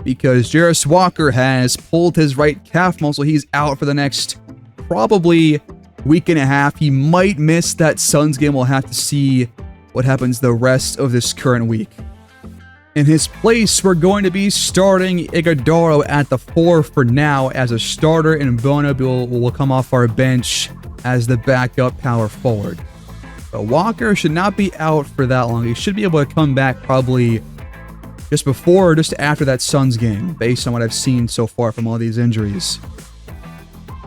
because Jarris Walker has pulled his right calf muscle. He's out for the next probably week and a half. He might miss that Suns game. We'll have to see what happens the rest of this current week. In his place, we're going to be starting Iguodala at the 4 for now as a starter, and Bono will come off our bench as the backup power forward. But Walker should not be out for that long. He should be able to come back probably just before or just after that Suns game, based on what I've seen so far from all these injuries.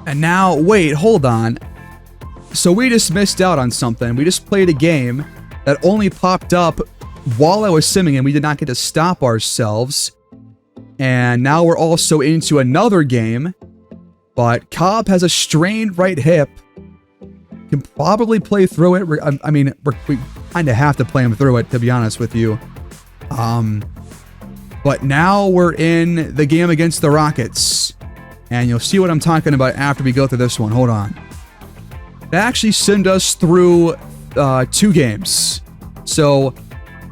And now, wait, hold on. So we just missed out on something. We just played a game that only popped up while I was simming, and we did not get to stop ourselves. And now we're also into another game, but Cobb has a strained right hip. Can probably play through it. I mean, we kind of have to play him through it, to be honest with you. But now we're in the game against the Rockets, and you'll see what I'm talking about after we go through this one. Hold on. It actually sent us through 2 games. So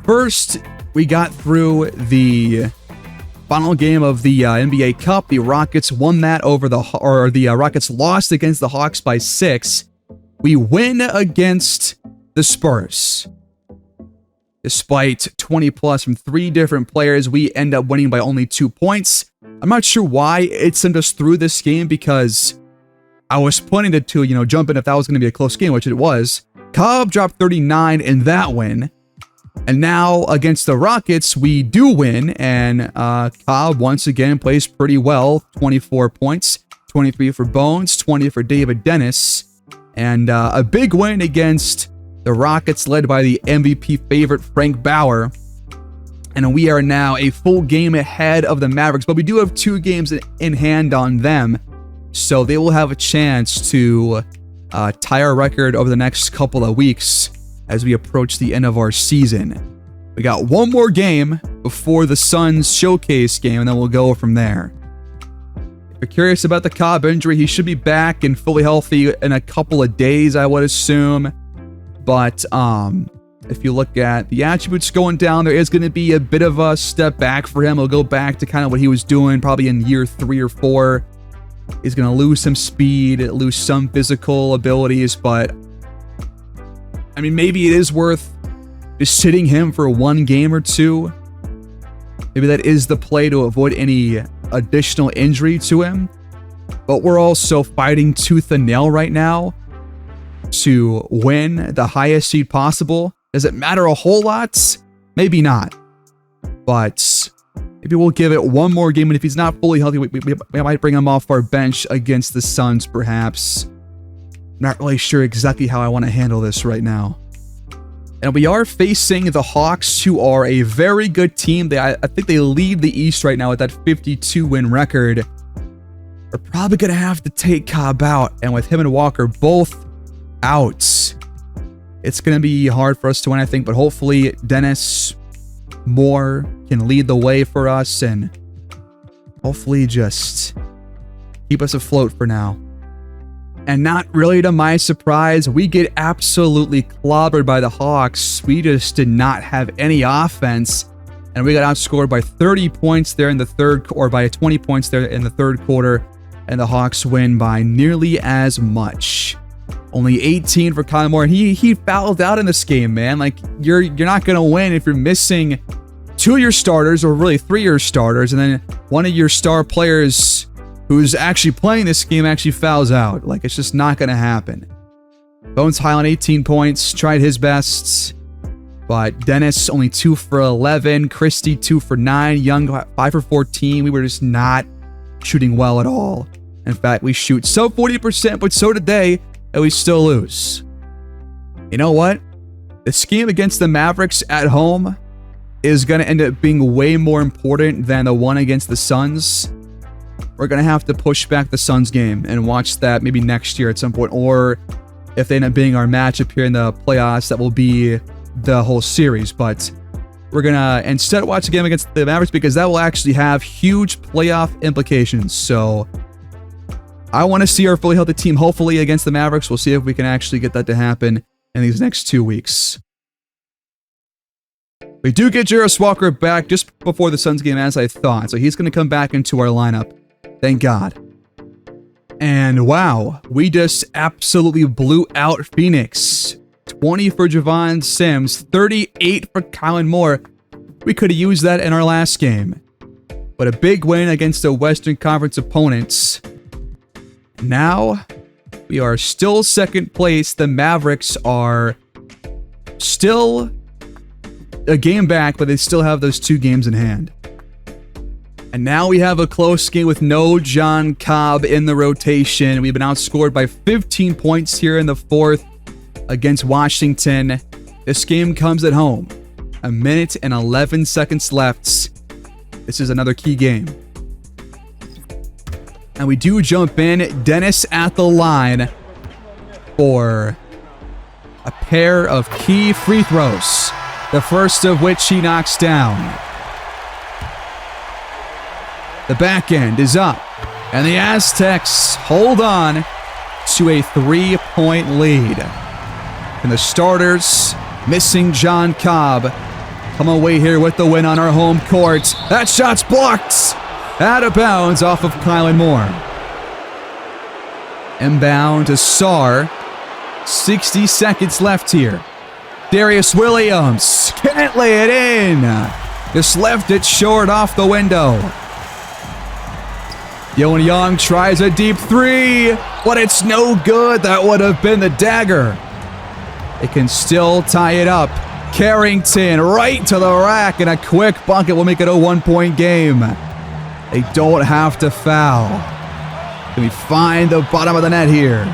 first, we got through the final game of the NBA Cup. The Rockets won that over the Rockets lost against the Hawks by 6. We win against the Spurs. Despite 20 plus from 3 different players, we end up winning by only 2 points. I'm not sure why it sent us through this game because I was pointing to jump in if that was going to be a close game, which it was. Cobb dropped 39 in that win. And now against the Rockets, we do win. And Cobb once again plays pretty well. 24 points, 23 for Bones, 20 for David Dennis. And a big win against the Rockets led by the MVP favorite Frank Bauer. And we are now a full game ahead of the Mavericks, but we do have 2 games in hand on them. So they will have a chance to tie our record over the next couple of weeks as we approach the end of our season. We got one more game before the Suns showcase game, and then we'll go from there. If you're curious about the Cobb injury, he should be back and fully healthy in a couple of days, I would assume. But if you look at the attributes going down, there is going to be a bit of a step back for him. He'll go back to kind of what he was doing probably in year 3 or 4. He's going to lose some speed, lose some physical abilities, but I mean, maybe it is worth just sitting him for 1 game or 2. Maybe that is the play to avoid any additional injury to him. But we're also fighting tooth and nail right now to win the highest seed possible. Does it matter a whole lot? Maybe not. But maybe we'll give it 1 more game, and if he's not fully healthy, we might bring him off our bench against the Suns, perhaps. Not really sure exactly how I want to handle this right now. And we are facing the Hawks, who are a very good team. I think they lead the East right now with that 52-win record. We're probably going to have to take Cobb out, and with him and Walker both out, it's going to be hard for us to win, I think, but hopefully Dennis Moore can lead the way for us and hopefully just keep us afloat for now. And not really to my surprise, we get absolutely clobbered by the Hawks. We just did not have any offense, and we got outscored by 30 points there in the third, or by 20 points there in the third quarter, and the Hawks win by nearly as much. Only 18 for Kyle Moore, and he fouled out in this game, man. Like, you're not gonna win if you're missing 2 of your starters, or really 3 of your starters, and then one of your star players who's actually playing this game actually fouls out. Like, it's just not gonna happen. Bones high on 18 points, tried his best, but Dennis only 2 for 11, Christie 2 for 9, Young 5 for 14. We were just not shooting well at all. In fact, we shoot sub 40%, but so did they, and we still lose. You know what? This game against the Mavericks at home is going to end up being way more important than the one against the Suns. We're going to have to push back the Suns game and watch that maybe next year at some point, or if they end up being our matchup here in the playoffs, that will be the whole series. But we're going to instead watch the game against the Mavericks because that will actually have huge playoff implications. So I want to see our fully healthy team, hopefully, against the Mavericks. We'll see if we can actually get that to happen in these next 2 weeks. We do get Jarris Walker back just before the Suns game, as I thought. So he's going to come back into our lineup. Thank God. And wow, we just absolutely blew out Phoenix. 20 for Javon Sims, 38 for Kyle Moore. We could have used that in our last game. But a big win against the Western Conference opponents. Now, we are still second place. The Mavericks are still a game back, but they still have those 2 games in hand. And now we have a close game with no John Cobb in the rotation. We've been outscored by 15 points here in the 4th against Washington. This game comes at home. 1 minute and 11 seconds left. This is another key game. And we do jump in. Dennis at the line for a pair of key free throws. The first of which he knocks down. The back end is up. And the Aztecs hold on to a 3-point lead. And the starters, missing John Cobb, come away here with the win on our home court. That shot's blocked. Out of bounds off of Kyle Moore. Inbound to Sarr. 60 seconds left here. Darius Williams can't lay it in. Just left it short off the window. Young tries a deep 3. but it's no good. That would have been the dagger. They can still tie it up. Carrington right to the rack, and a quick bucket will make it a 1-point game. They don't have to foul. Can we find the bottom of the net here?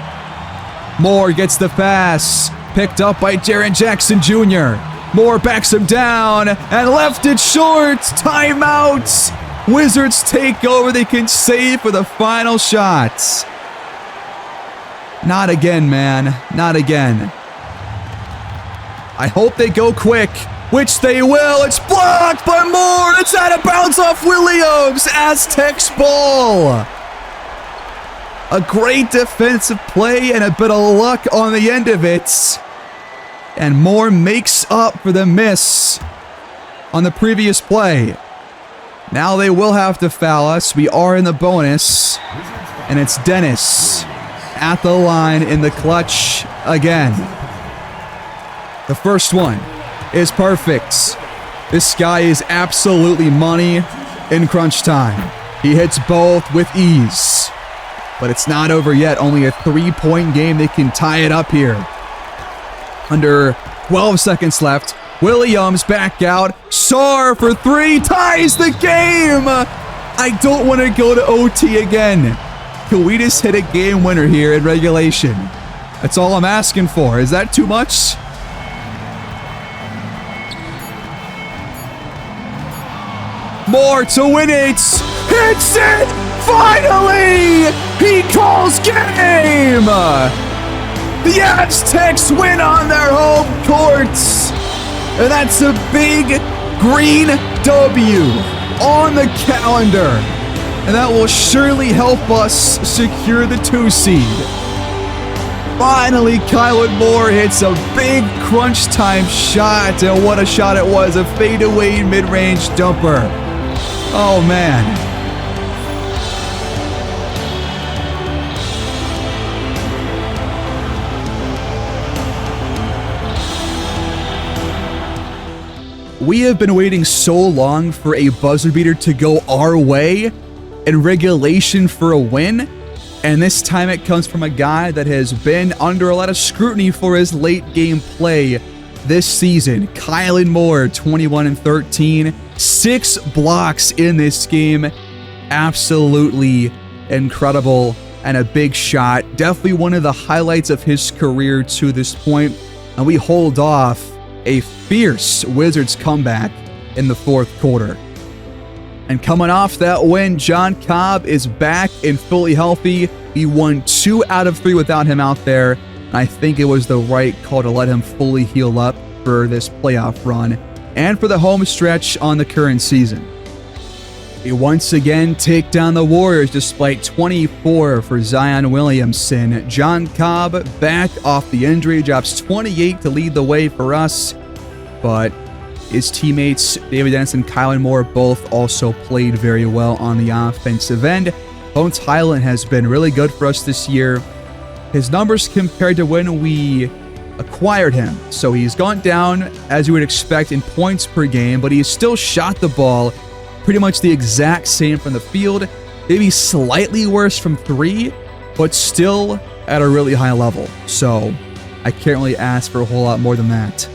Moore gets the pass. Picked up by Jaren Jackson Jr. Moore backs him down and left it short. Timeout. Wizards take over. They can save for the final shots. Not again, man. Not again. I hope they go quick, which they will. It's blocked by Moore. It's out of bounds off Williams. Aztecs ball. A great defensive play and a bit of luck on the end of it. And Moore makes up for the miss on the previous play. Now they will have to foul us. We are in the bonus. And it's Dennis at the line in the clutch again. The first one is perfect. This guy is absolutely money in crunch time. He hits both with ease. But it's not over yet. Only a 3-point game. They can tie it up here. Under 12 seconds left. Williams back out. Sarr for 3. Ties the game. I don't want to go to OT again. Can we just hit a game winner here in regulation? That's all I'm asking for. Is that too much? Moore to win it. Hits it. Finally. He calls game. The Aztecs win on their home courts. And that's a big green W on the calendar. And that will surely help us secure the 2 seed. Finally, Kylan Moore hits a big crunch time shot. And what a shot it was. A fadeaway mid-range dumper. Oh, man. We have been waiting so long for a buzzer beater to go our way in regulation for a win, and this time it comes from a guy that has been under a lot of scrutiny for his late game play this season. Kylan Moore, 21 and 13, 6 blocks in this game. Absolutely incredible and a big shot. Definitely one of the highlights of his career to this point, and we hold off a fierce Wizards comeback in the 4th quarter. And coming off that win, John Cobb is back and fully healthy. He won 2 out of 3 without him out there. And I think it was the right call to let him fully heal up for this playoff run and for the home stretch on the current season. We once again take down the Warriors despite 24 for Zion Williamson. John Cobb back off the injury, drops 28 to lead the way for us. But his teammates, David Dennis and Kylan Moore, both also played very well on the offensive end. Bones Highland has been really good for us this year. His numbers compared to when we acquired him. So he's gone down, as you would expect, in points per game, but he's still shot the ball pretty much the exact same from the field, maybe slightly worse from 3, but still at a really high level. So I can't really ask for a whole lot more than that.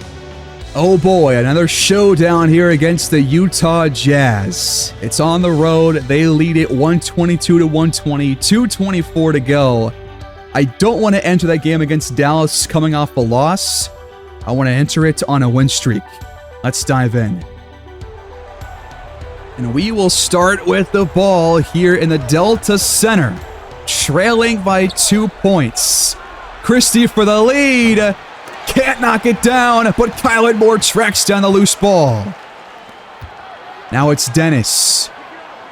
Oh boy, another showdown here against the Utah Jazz. It's on the road. They lead it 122 to 120, 2:24 to go. I don't want to enter that game against Dallas coming off a loss. I want to enter it on a win streak. Let's dive in. And we will start with the ball here in the Delta Center, trailing by 2 points. Christie for the lead. Can't knock it down, but Kylan Moore tracks down the loose ball. Now it's Dennis.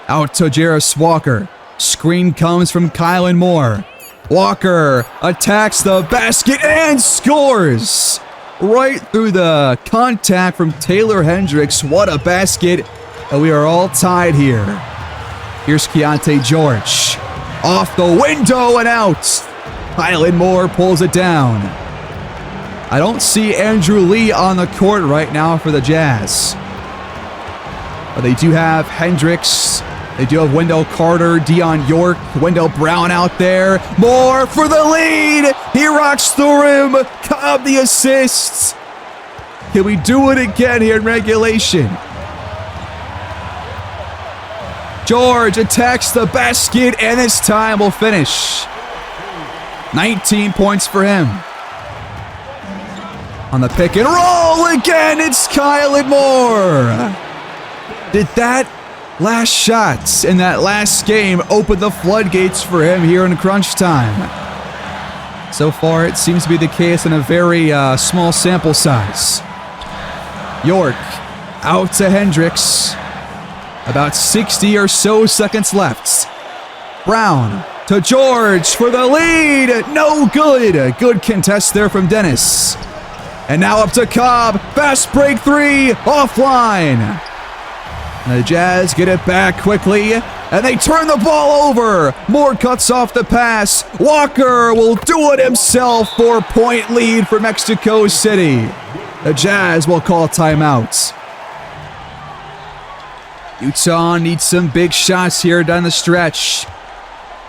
Out to Jarris Walker. Screen comes from Kylan Moore. Walker attacks the basket and scores. Right through the contact from Taylor Hendricks. What a basket. And we are all tied here. Here's Keontae George. Off the window and out. Kylan Moore pulls it down. I don't see Andrew Lee on the court right now for the Jazz. But they do have Hendricks They do have Wendell Carter, Dion York, Wendell Brown out there. Moore for the lead. He rocks the rim. Cobb the assists. Can we do it again here in regulation? George attacks the basket, and this time will finish. 19 points for him. On the pick and roll again, it's Kylan Moore. Did that last shots in that last game open the floodgates for him here in crunch time? So far, it seems to be the case in a very small sample size. York out to Hendricks. About 60 or so seconds left. Brown to George for the lead. No good. A good contest there from Dennis. And now up to Cobb. Fast break three. Offline. And the Jazz get it back quickly. And they turn the ball over. Moore cuts off the pass. Walker will do it himself. 4-point lead for Mexico City. The Jazz will call timeouts. Utah needs some big shots here down the stretch.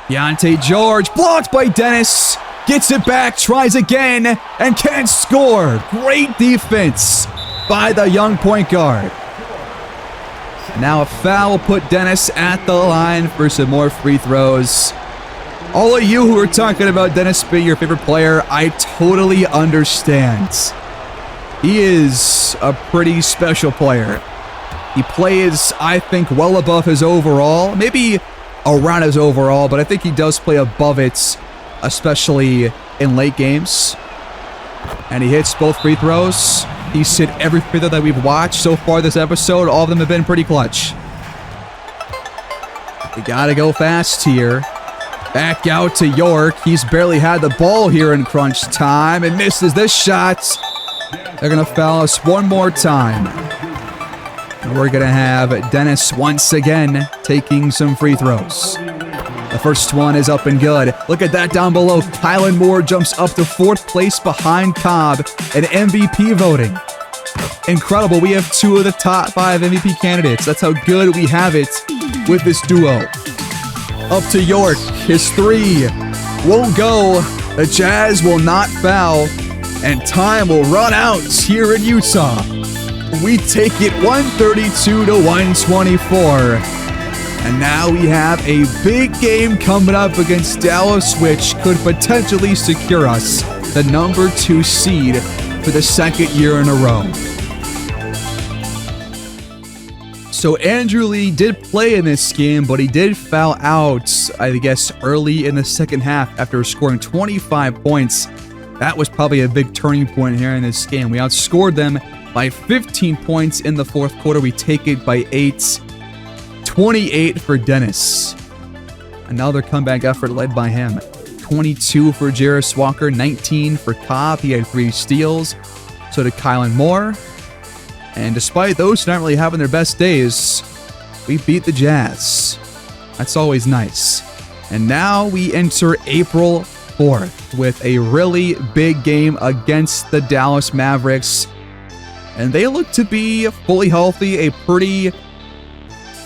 Deontay George blocked by Dennis. Gets it back, tries again, and can't score. Great defense by the young point guard. Now a foul will put Dennis at the line for some more free throws. All of you who are talking about Dennis being your favorite player, I totally understand. He is a pretty special player. He plays, I think, well above his overall. Maybe around his overall, but I think he does play above it, especially in late games. And he hits both free throws. He's hit every free throw that we've watched so far this episode. All of them have been pretty clutch. We gotta go fast here. Back out to York. He's barely had the ball here in crunch time and misses this shot. They're gonna foul us one more time. And we're going to have Dennis once again taking some free throws. The first one is up and good. Look at that down below. Kylan Moore jumps up to 4th place behind Cobb in MVP voting. Incredible. We have 2 of the top 5 MVP candidates. That's how good we have it with this duo. Up to York. His 3 won't go. The Jazz will not foul. And time will run out here in Utah. We take it 132 to 124. And now we have a big game coming up against Dallas, which could potentially secure us the number 2 seed for the 2nd year in a row. So Andrew Lee did play in this game, but he did foul out, I guess, early in the second half after scoring 25 points. That was probably a big turning point here in this game. We outscored them by 15 points in the 4th quarter. We take it by 8. 28 for Dennis. Another comeback effort led by him. 22 for Jarris Walker. 19 for Cobb. He had 3 steals. So did Kylan Moore. And despite those not really having their best days, we beat the Jazz. That's always nice. And now we enter April 4th with a really big game against the Dallas Mavericks. And they look to be fully healthy, a pretty,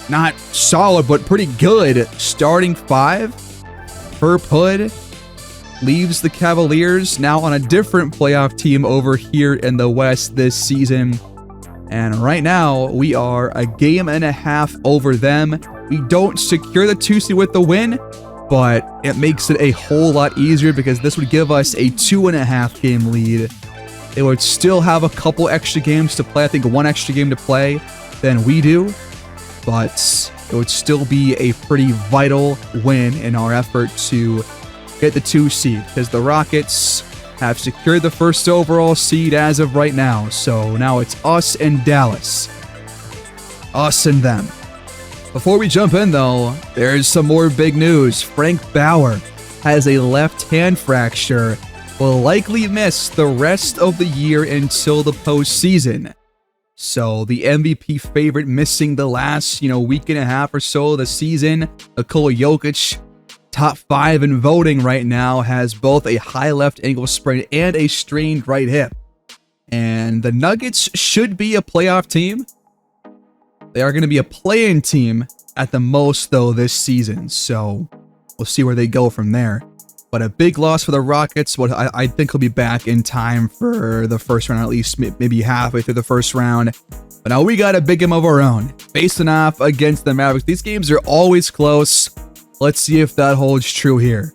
not solid, but pretty good starting 5. Herb Hood leaves the Cavaliers now on a different playoff team over here in the West this season. And right now, we are a game and a half over them. We don't secure the 2 seed with the win, but it makes it a whole lot easier because this would give us a 2.5 game lead. They would still have a couple extra games to play. I think 1 extra game to play than we do. But it would still be a pretty vital win in our effort to get the 2 seed. Because the Rockets have secured the 1st overall seed as of right now. So now it's us and Dallas. Us and them. Before we jump in though, there's some more big news. Frank Bauer has a left hand fracture. Will likely miss the rest of the year until the postseason. So the MVP favorite missing the last, week and a half or so of the season. Nikola Jokic, top 5 in voting right now, has both a high left ankle sprain and a strained right hip. And the Nuggets should be a playoff team. They are going to be a play-in team at the most, though, this season. So we'll see where they go from there. But a big loss for the Rockets. But I think he'll be back in time for the first round, at least maybe halfway through the first round. But now we got a big game of our own, facing off against the Mavericks. These games are always close. Let's see if that holds true here.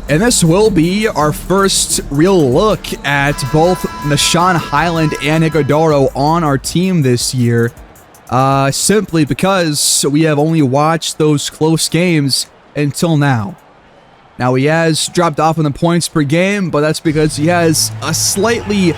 And this will be our first real look at both Nashawn Highland and Iguodaro on our team this year. Simply because we have only watched those close games until now. Now, he has dropped off in the points per game, but that's because he has a slightly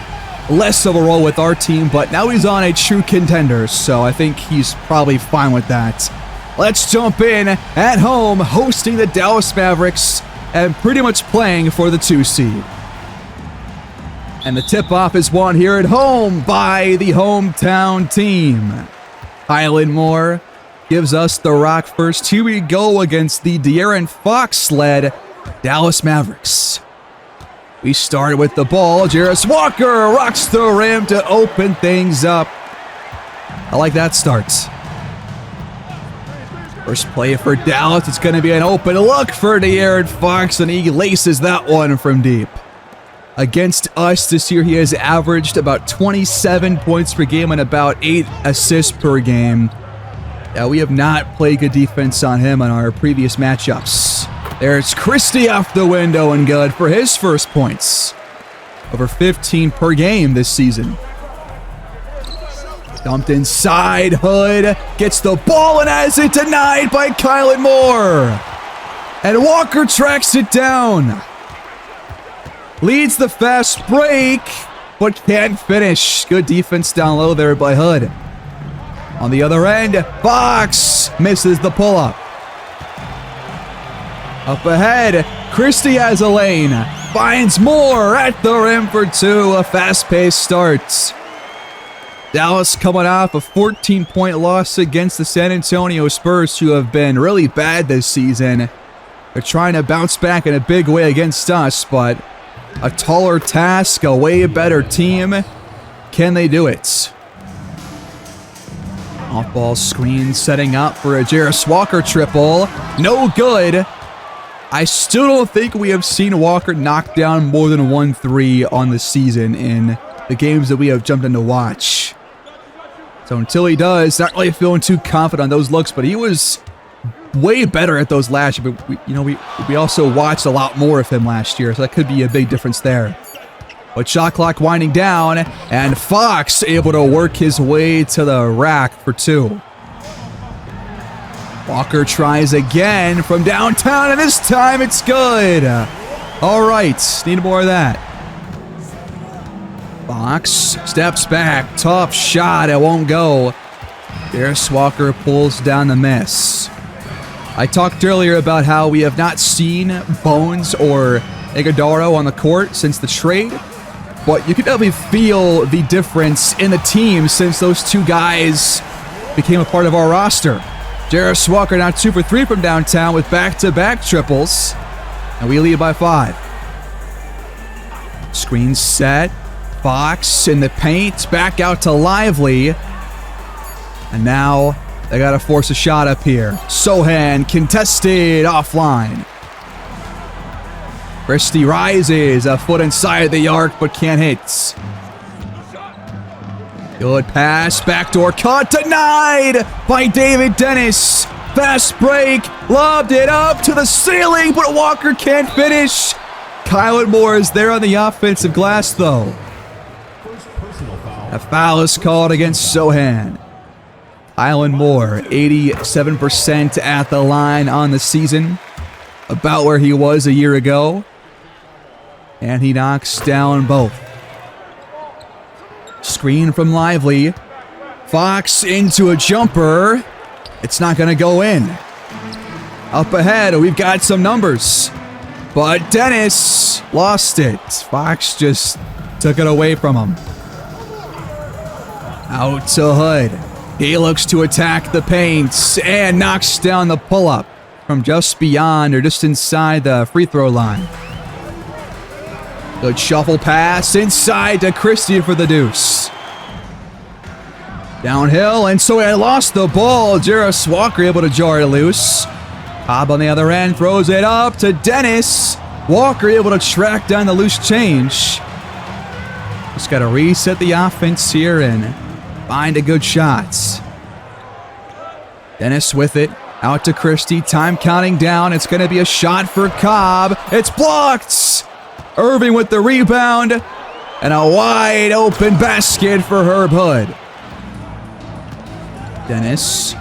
less of a role with our team, but now he's on a true contender, so I think he's probably fine with that. Let's jump in at home, hosting the Dallas Mavericks, and pretty much playing for the 2 seed. And the tip-off is won here at home by the hometown team. Highland Moore gives us the rock first. Here we go against the De'Aaron Fox-led Dallas Mavericks. We started with the ball. Jarris Walker rocks the rim to open things up. I like that start. First play for Dallas. It's going to be an open look for De'Aaron Fox, and he laces that one from deep. Against us this year, he has averaged about 27 points per game and about 8 assists per game. Yeah, we have not played good defense on him in our previous matchups. There's Christie off the window and good for his first points. Over 15 per game this season. Dumped inside, Hood gets the ball and has it denied by Kylan Moore. And Walker tracks it down. Leads the fast break, but can't finish. Good defense down low there by Hood. On the other end, Fox misses the pull-up. Up ahead, Christie has a lane. Finds Moore at the rim for 2. A fast-paced start. Dallas coming off a 14-point loss against the San Antonio Spurs, who have been really bad this season. They're trying to bounce back in a big way against us, but a taller task, a way better team. Can they do it? Off-ball screen setting up for a Jarris Walker triple. No good. I still don't think we have seen Walker knock down more than 1 3 on the season in the games that we have jumped in to watch. So until he does, not really feeling too confident on those looks, but he was way better at those last year. But we also watched a lot more of him last year, so that could be a big difference there. But shot clock winding down, and Fox able to work his way to the rack for 2. Walker tries again from downtown, and this time it's good. All right, need more of that. Fox steps back, tough shot, it won't go. Jarris Walker pulls down the miss. I talked earlier about how we have not seen Bones or Iguodaro on the court since the trade, but you can definitely feel the difference in the team since those 2 guys became a part of our roster. Jarris Walker now 2 for 3 from downtown with back-to-back triples, and we lead by 5. Screen set. Fox in the paint, back out to Lively. And now they got to force a shot up here. Sohan contested offline. Christie rises, a foot inside the arc, but can't hit. Good pass, backdoor cut, denied by David Dennis. Fast break, lobbed it up to the ceiling, but Walker can't finish. Kylan Moore is there on the offensive glass, though. A foul is called against Sohan. Kylan Moore, 87% at the line on the season. About where he was a year ago. And he knocks down both. Screen from Lively. Fox into a jumper. It's not going to go in. Up ahead, we've got some numbers. But Dennis lost it. Fox just took it away from him. Out to Hood. He looks to attack the paint and knocks down the pull-up from just beyond or just inside the free throw line. Good shuffle pass inside to Christie for the deuce. Downhill, and so he lost the ball. Jarris Walker able to jar it loose. Cobb on the other end throws it up to Dennis. Walker able to track down the loose change. Just got to reset the offense here and find a good shot. Dennis with it. Out to Christie. Time counting down. It's going to be a shot for Cobb. It's blocked. Irving with the rebound. And a wide open basket for Herb Hood. Dennis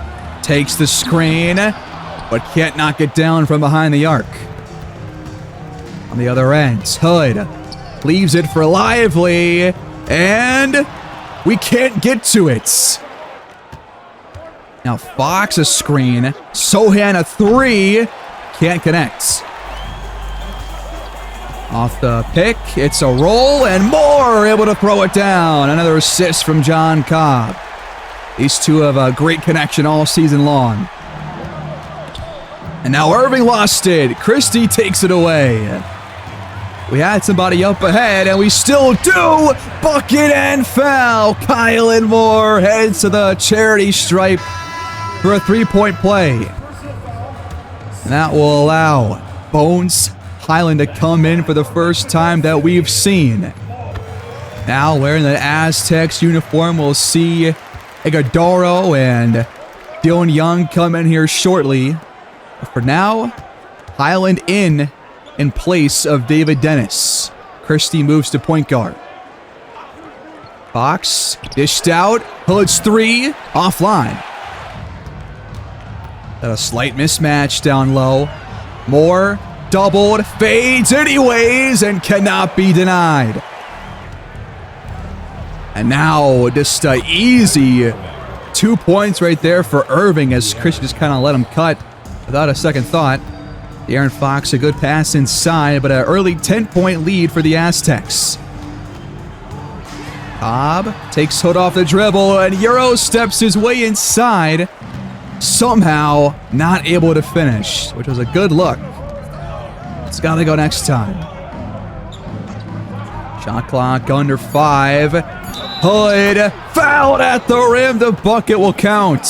takes the screen, but can't knock it down from behind the arc. On the other end, Hood leaves it for Lively, and we can't get to it. Now Fox a screen, Sohan a three, can't connect. Off the pick, it's a roll, and Moore able to throw it down. Another assist from John Cobb. These two have a great connection all season long. And now Irving lost it. Christie takes it away. We had somebody up ahead, and we still do. Bucket and foul. Kylan Moore heads to the charity stripe for a three-point play. And that will allow Bones Highland to come in for the first time that we've seen. Now wearing the Aztecs uniform, we'll see Iguodaro and Dylan Young come in here shortly. But for now, Highland in place of David Dennis. Christie moves to point guard. Fox dished out. Hood's three offline. Got a slight mismatch down low. Moore doubled, fades anyways, and cannot be denied. And now just an easy 2 points right there for Irving as Christian just kind of let him cut without a second thought. De'Aaron Fox, a good pass inside, but an early 10-point lead for the Aztecs. Cobb takes Hood off the dribble, and Euro steps his way inside. Somehow not able to finish, which was a good look. It's got to go next time. Shot clock under 5. Hood fouled at the rim. The bucket will count.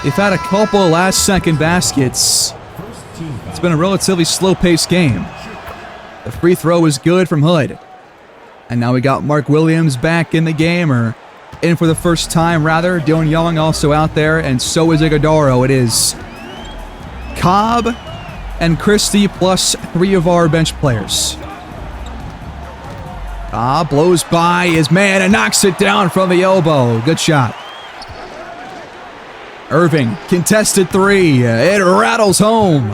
They've had a couple of last-second baskets. It's been a relatively slow-paced game. The free throw is good from Hood. And now we got Mark Williams back in the game, or in for the first time, rather. Dylan Young also out there, and so is Iguodaro. It is Cobb and Christie plus 3 of our bench players. Cobb blows by his man and knocks it down from the elbow. Good shot. Irving, contested 3. It rattles home.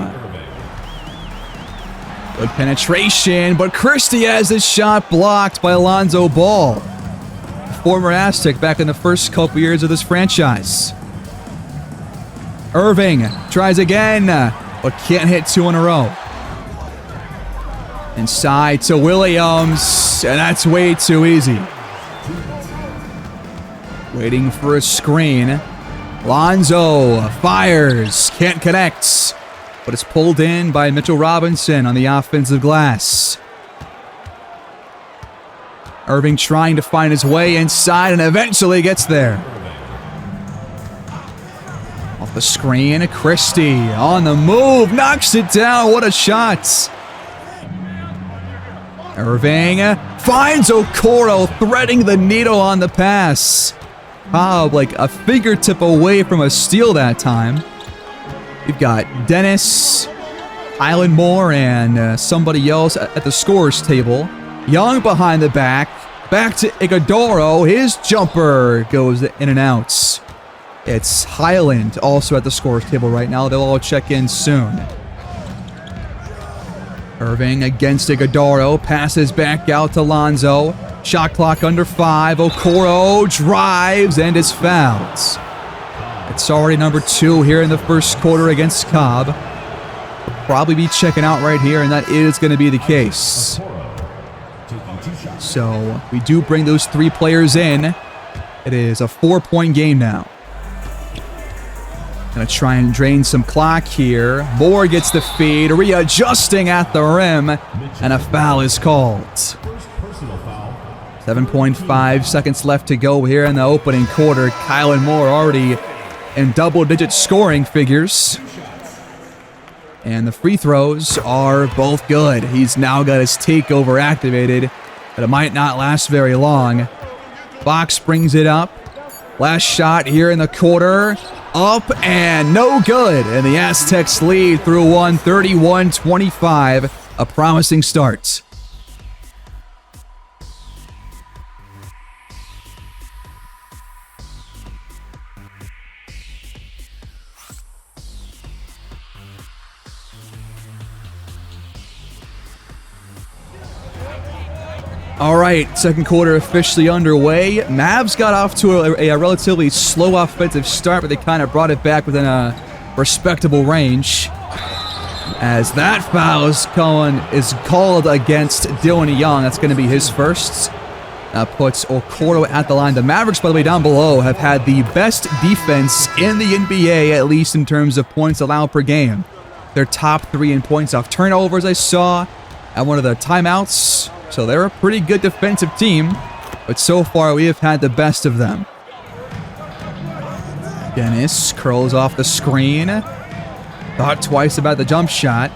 Good penetration, but Christie has his shot blocked by Alonzo Ball, former Aztec back in the first couple years of this franchise. Irving tries again, but can't hit 2 in a row. Inside to Williams, and that's way too easy. Waiting for a screen. Lonzo fires, can't connect, but it's pulled in by Mitchell Robinson on the offensive glass. Irving trying to find his way inside and eventually gets there. Off the screen, Christie on the move, knocks it down. What a shot. Irving finds Okoro, threading the needle on the pass. Cobb like a fingertip away from a steal that time. We've got Dennis, Kylan Moore, and somebody else at the scorer's table. Young behind the back to Iguodaro. His jumper goes in and out. It's Highland also at the scorer's table right now. They'll all check in soon. Irving against Iguodaro, passes back out to Lonzo. Shot clock under 5. Okoro drives and is fouled. It's already number 2 here in the first quarter against Cobb. We'll probably be checking out right here, and that is going to be the case. So we do bring those 3 players in. It is a 4-point game now. Gonna try and drain some clock here. Moore gets the feed, readjusting at the rim, and a foul is called. 7.5 seconds left to go here in the opening quarter. Kylan Moore already in double-digit scoring figures. And the free throws are both good. He's now got his takeover activated, but it might not last very long. Fox brings it up. Last shot here in the quarter. Up and no good. And the Aztecs lead through one, 31-25. A promising start. All right, second quarter officially underway. Mavs got off to a relatively slow offensive start, but they kind of brought it back within a respectable range. As that foul is called against Dylan Young. That's going to be his first. That puts Okoro at the line. The Mavericks, by the way, down below, have had the best defense in the NBA, at least in terms of points allowed per game. They're top 3 in points off turnovers, I saw at one of the timeouts. So they're a pretty good defensive team, but so far we have had the best of them. Dennis curls off the screen. Thought twice about the jump shot.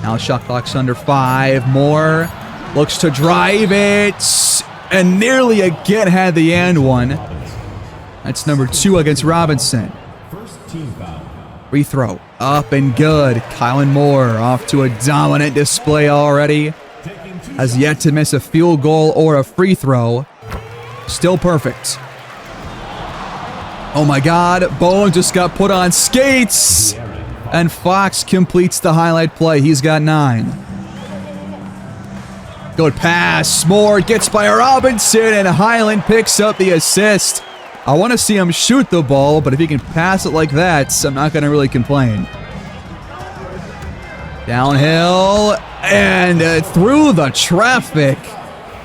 Now shot clock's under 5. Moore looks to drive it, and nearly again had the and one. That's number 2 against Robinson. Free throw, up and good. Kylan Moore off to a dominant display already. Has yet to miss a field goal or a free throw. Still perfect. Oh my God, Bones just got put on skates. And Fox completes the highlight play. He's got 9. Good pass. Moore gets by Robinson, and Highland picks up the assist. I want to see him shoot the ball, but if he can pass it like that, I'm not going to really complain. Downhill. And through the traffic.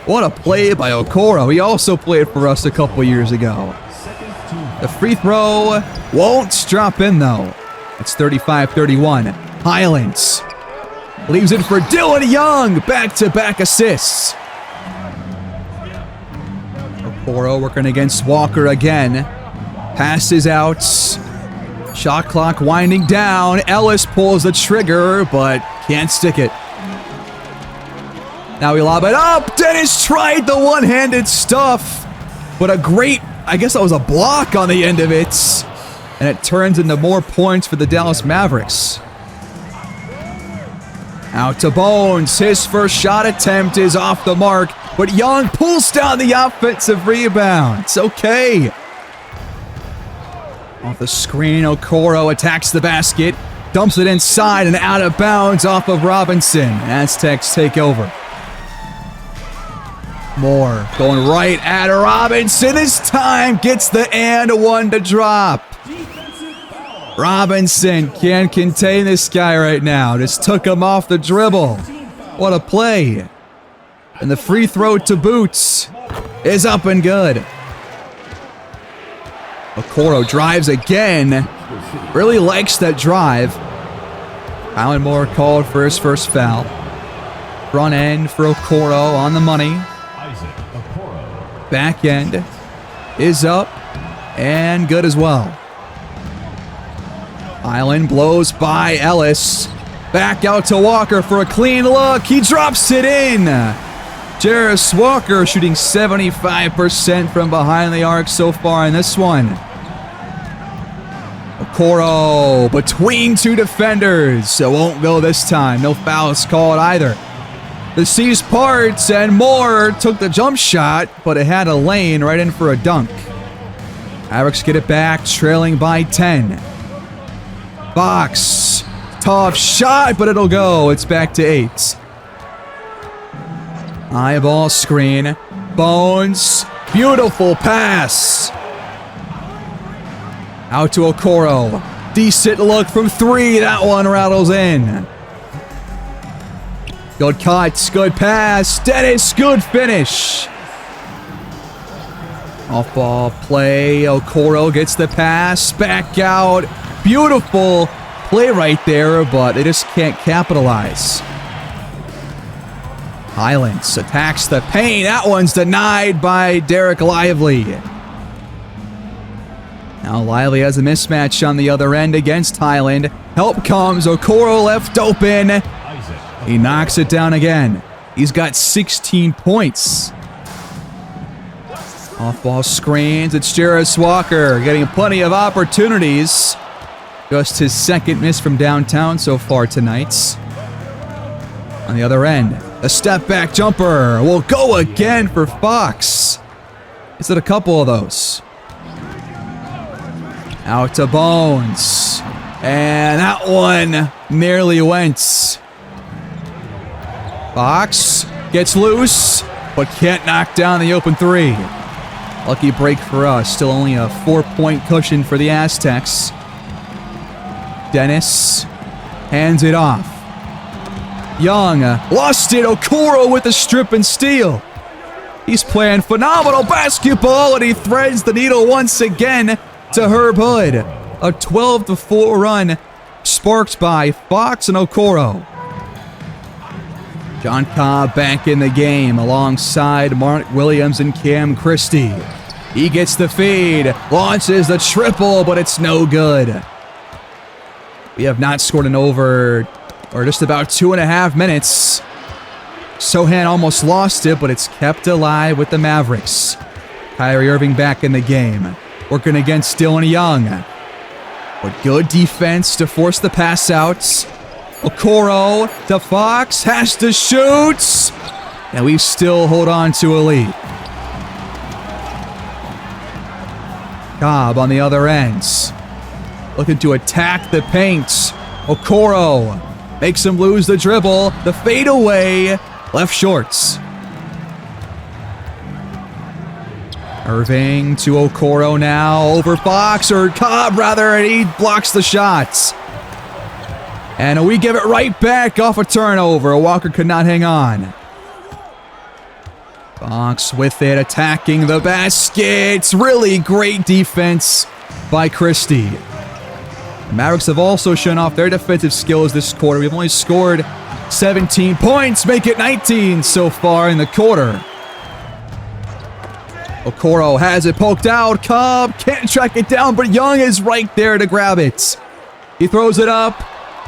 What a play by Okoro. He also played for us a couple years ago. The free throw won't drop in, though. It's 35-31. Highlands leaves it for Dylan Young. Back-to-back assists. Okoro working against Walker again. Passes out. Shot clock winding down. Ellis pulls the trigger, but can't stick it. Now we lob it up. Dennis tried the one-handed stuff, but a great, I guess that was a block on the end of it. And it turns into more points for the Dallas Mavericks. Out to Bones. His first shot attempt is off the mark, but Young pulls down the offensive rebound. It's okay. Off the screen, Okoro attacks the basket, dumps it inside and out of bounds off of Robinson. Aztecs take over. Moore going right at Robinson. This time gets the and one to drop. Robinson can't contain this guy right now. Just took him off the dribble. What a play. And the free throw to Boots is up and good. Okoro drives again. Really likes that drive. Kylan Moore called for his first foul. Front end for Okoro on the money. Back end is up and good as well. Island blows by Ellis. Back out to Walker for a clean look. He drops it in. Jarris Walker shooting 75% from behind the arc so far in this one. Okoro between 2 defenders. It won't go this time. No fouls called either. The C's parts, and Moore took the jump shot, but it had a lane right in for a dunk. Mavericks get it back, trailing by 10. Fox, tough shot, but it'll go. It's back to 8. Eyeball screen. Bones, beautiful pass. Out to Okoro. Decent look from 3. That one rattles in. Good cuts, good pass. Dennis, good finish. Off ball play. Okoro gets the pass. Back out. Beautiful play right there, but they just can't capitalize. Highlands attacks the paint. That one's denied by Derek Lively. Now Lively has a mismatch on the other end against Highland. Help comes. Okoro left open. He knocks it down again. He's got 16 points. Off-ball screens. It's Jarris Walker getting plenty of opportunities. Just his second miss from downtown so far tonight. On the other end, a step-back jumper will go again for Fox. Is it a couple of those? Out to Bones. And that one nearly went. Fox gets loose, but can't knock down the open three. Lucky break for us. Still only a 4-point cushion for the Aztecs. Dennis hands it off. Young lost it. Okoro with the strip and steal. He's playing phenomenal basketball, and he threads the needle once again to Herb Hood. A 12-4 run sparked by Fox and Okoro. John Cobb back in the game alongside Mark Williams and Cam Christie. He gets the feed, launches the triple, but it's no good. We have not scored in over, or just about 2.5 minutes. Sohan almost lost it, but it's kept alive with the Mavericks. Kyrie Irving back in the game, working against Dylan Young. But good defense to force the pass outs. Okoro to Fox, has to shoot, and we still hold on to a lead. Cobb on the other end, looking to attack the paint. Okoro makes him lose the dribble. The fadeaway left shorts. Irving to Okoro now over Fox, or Cobb rather, and he blocks the shots. And we give it right back off a turnover. Walker could not hang on. Fox with it, attacking the basket. Really great defense by Christie. The Mavericks have also shown off their defensive skills this quarter. We've only scored 17 points, make it 19 so far in the quarter. Okoro has it poked out. Cobb can't track it down, but Young is right there to grab it. He throws it up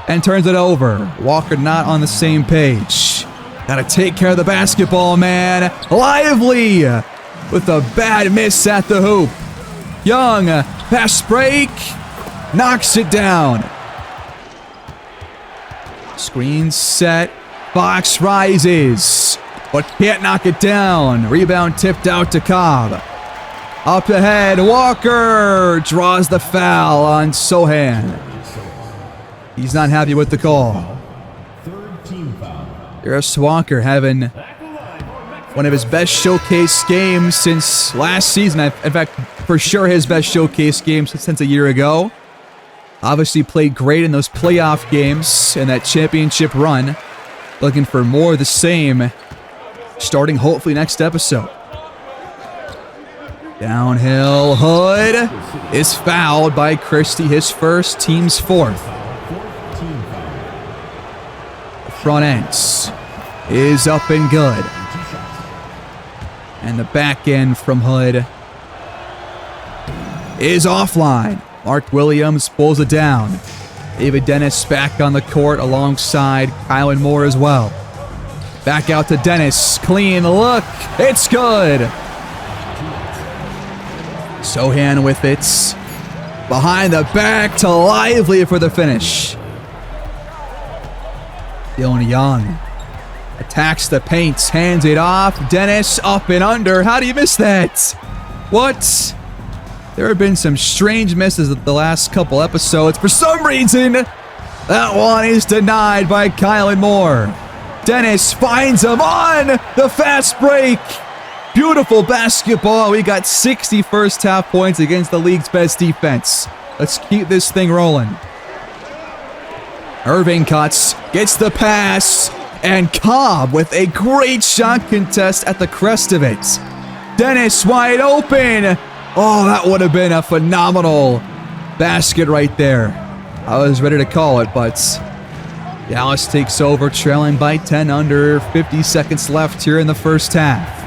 and turns it over. Walker not on the same page. Gotta take care of the basketball, man. Lively with a bad miss at the hoop. Young, pass break, knocks it down. Screen set. Fox rises, but can't knock it down. Rebound tipped out to Cobb. Up ahead, Walker draws the foul on Sohan. He's not happy with the call. Jarris Walker having one of his best showcase games since last season. In fact, for sure his best showcase game since a year ago. Obviously played great in those playoff games and that championship run. Looking for more of the same, starting hopefully next episode. Downhill, Hood is fouled by Christie, his first, team's fourth. Front end is up and good. And the back end from Hood is offline. Mark Williams pulls it down. David Dennis back on the court alongside Kylan Moore as well. Back out to Dennis. Clean look. It's good. Sohan with it. Behind the back to Lively for the finish. Dylan Young attacks the paint, hands it off. Dennis up and under. How do you miss that? What? There have been some strange misses the last couple episodes. For some reason, that one is denied by Kylan Moore. Dennis finds him on the fast break. Beautiful basketball. We got 60 first half points against the league's best defense. Let's keep this thing rolling. Irving cuts, gets the pass, and Cobb with a great shot contest at the crest of it. Dennis wide open. Oh, that would have been a phenomenal basket right there. I was ready to call it, but Dallas takes over, trailing by 10, under 50 seconds left here in the first half.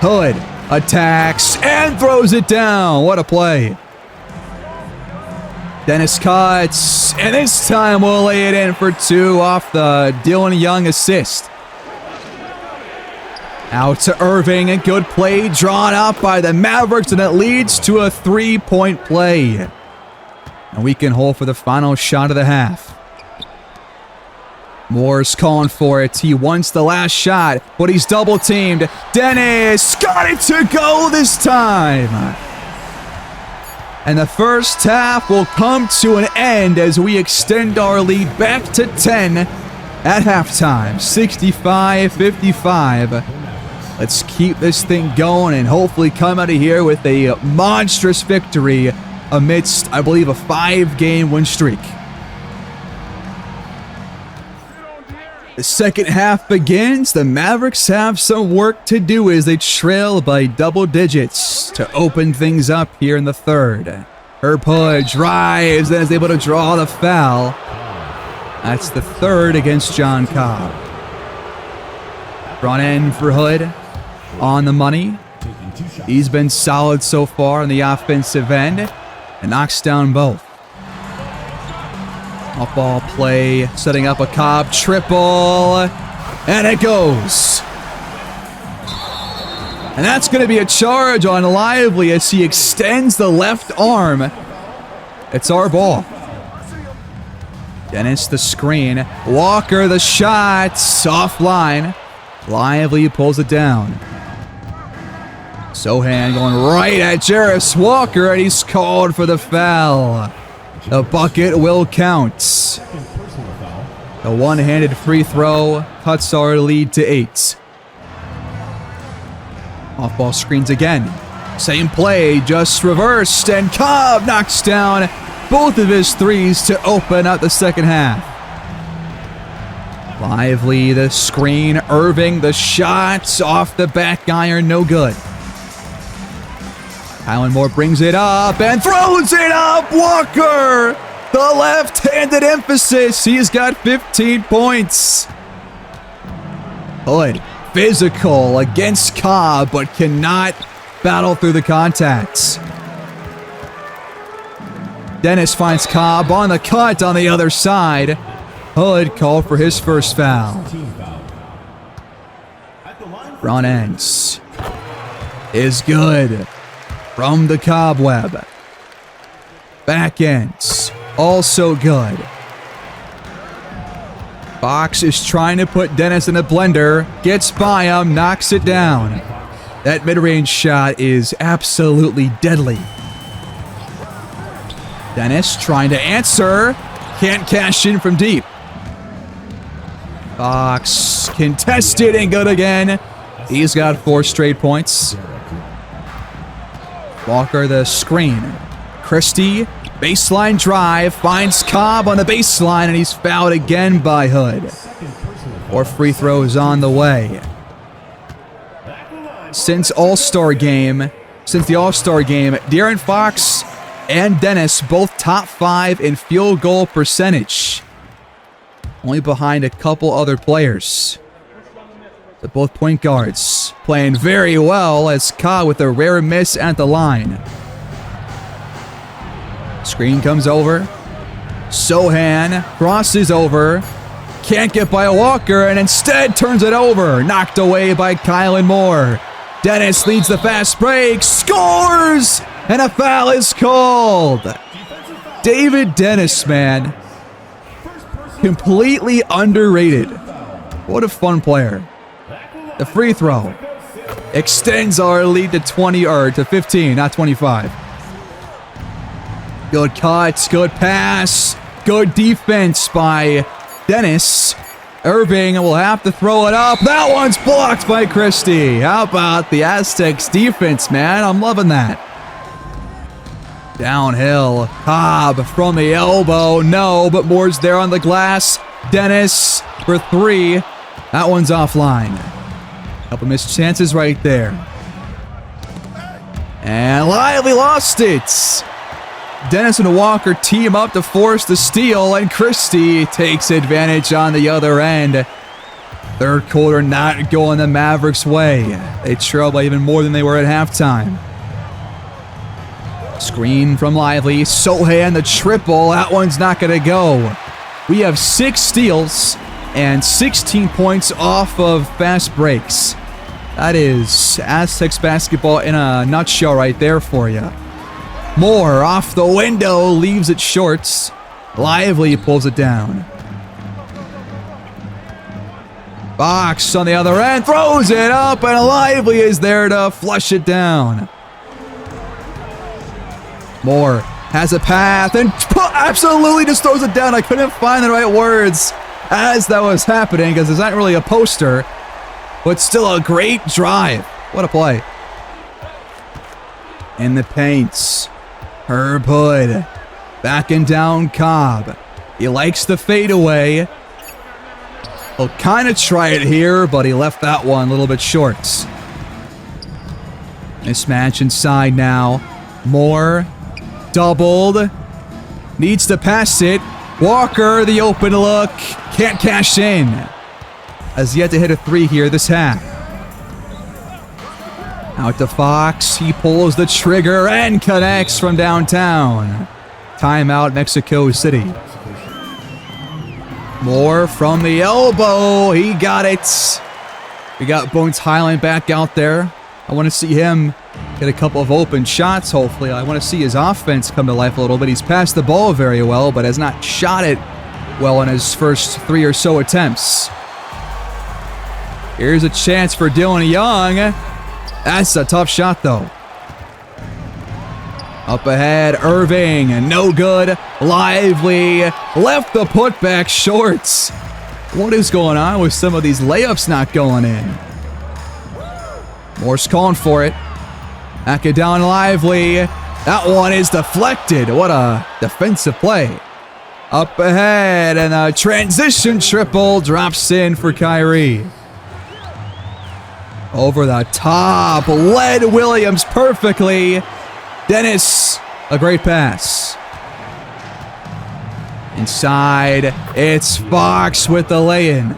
Hood attacks and throws it down. What a play. Dennis cuts, and this time we'll lay it in for 2 off the Dylan Young assist. Out to Irving, a good play drawn up by the Mavericks, and it leads to a 3-point play. And we can hold for the final shot of the half. Moore's calling for it. He wants the last shot, but he's double teamed. Dennis got it to go this time. And the first half will come to an end as we extend our lead back to 10 at halftime. 65-55. Let's keep this thing going and hopefully come out of here with a monstrous victory amidst, I believe, a 5-game win streak. The second half begins. The Mavericks have some work to do as they trail by double digits to open things up here in the third. Herb Hood drives and is able to draw the foul. That's the third against John Cobb. Front end for Hood on the money. He's been solid so far on the offensive end and knocks down both. Off-ball play, setting up a Cobb triple, and it goes. And that's going to be a charge on Lively as he extends the left arm. It's our ball. Dennis the screen. Walker the shot, offline. Lively pulls it down. Sohan going right at Jarris Walker, and he's called for the foul. The bucket will count. The one-handed free throw cuts our lead to 8. Off-ball screens again. Same play, just reversed, and Cobb knocks down both of his threes to open up the second half. Lively the screen, Irving the shot off the back iron, no good. Kylan Moore brings it up and throws it up. Walker, the left-handed emphasis. He's got 15 points. Hood, physical against Cobb, but cannot battle through the contacts. Dennis finds Cobb on the cut on the other side. Hood called for his first foul. Front ends is good. From the cobweb. Back ends, also good. Fox is trying to put Dennis in a blender. Gets by him, knocks it down. That mid-range shot is absolutely deadly. Dennis trying to answer. Can't cash in from deep. Fox contested and good again. He's got 4 straight points. Walker the screen. Christie, baseline drive, finds Cobb on the baseline, and he's fouled again by Hood. 4 free throws on the way. Since the All-Star game, De'Aaron Fox and Dennis both top 5 in field goal percentage. Only behind a couple other players. But both point guards playing very well as Cobb with a rare miss at the line. Screen comes over. Sohan crosses over. Can't get by Walker and instead turns it over. Knocked away by Kylan Moore. Dennis leads the fast break. Scores! And a foul is called. David Dennis, man. Completely underrated. What a fun player. The free throw extends our lead to 15, not 25. Good cuts, good pass, good defense by Dennis. Irving will have to throw it up. That one's blocked by Christie. How about the Aztecs defense, man? I'm loving that. Downhill, Cobb from the elbow. No, but Moore's there on the glass. Dennis for 3. That one's offline. Couple missed chances right there. And Lively lost it. Dennis and Walker team up to force the steal, and Christie takes advantage on the other end. Third quarter not going the Mavericks' way. They trail by even more than they were at halftime. Screen from Lively. Sohan the triple. That one's not going to go. We have 6 steals and 16 points off of fast breaks. That is Aztecs basketball in a nutshell right there for you. Moore off the window, leaves it short. Lively pulls it down. Box on the other end, throws it up, and Lively is there to flush it down. Moore has a path and absolutely just throws it down. I couldn't find the right words as that was happening because there's not really a poster, but still a great drive. What a play. In the paints, Herb Hood backing down Cobb. He likes the fadeaway. He'll kind of try it here, but he left that one a little bit short. Mismatch inside now. Moore doubled. Needs to pass it. Walker, the open look. Can't cash in. Has yet to hit a 3 here this half. Out to Fox. He pulls the trigger and connects from downtown. Timeout, Mexico City. Moore from the elbow. He got it. We got Bones Highland back out there. I want to see him get a couple of open shots, hopefully. I want to see his offense come to life a little bit. He's passed the ball very well, but has not shot it well in his first 3 or so attempts. Here's a chance for Dylan Young. That's a tough shot, though. Up ahead, Irving, no good. Lively, left the putback shorts. What is going on with some of these layups not going in? Moore's calling for it. Back it down Lively. That one is deflected. What a defensive play. Up ahead, and a transition triple drops in for Kyrie. Over the top, led Williams perfectly. Dennis, a great pass. Inside, it's Fox with the lay-in.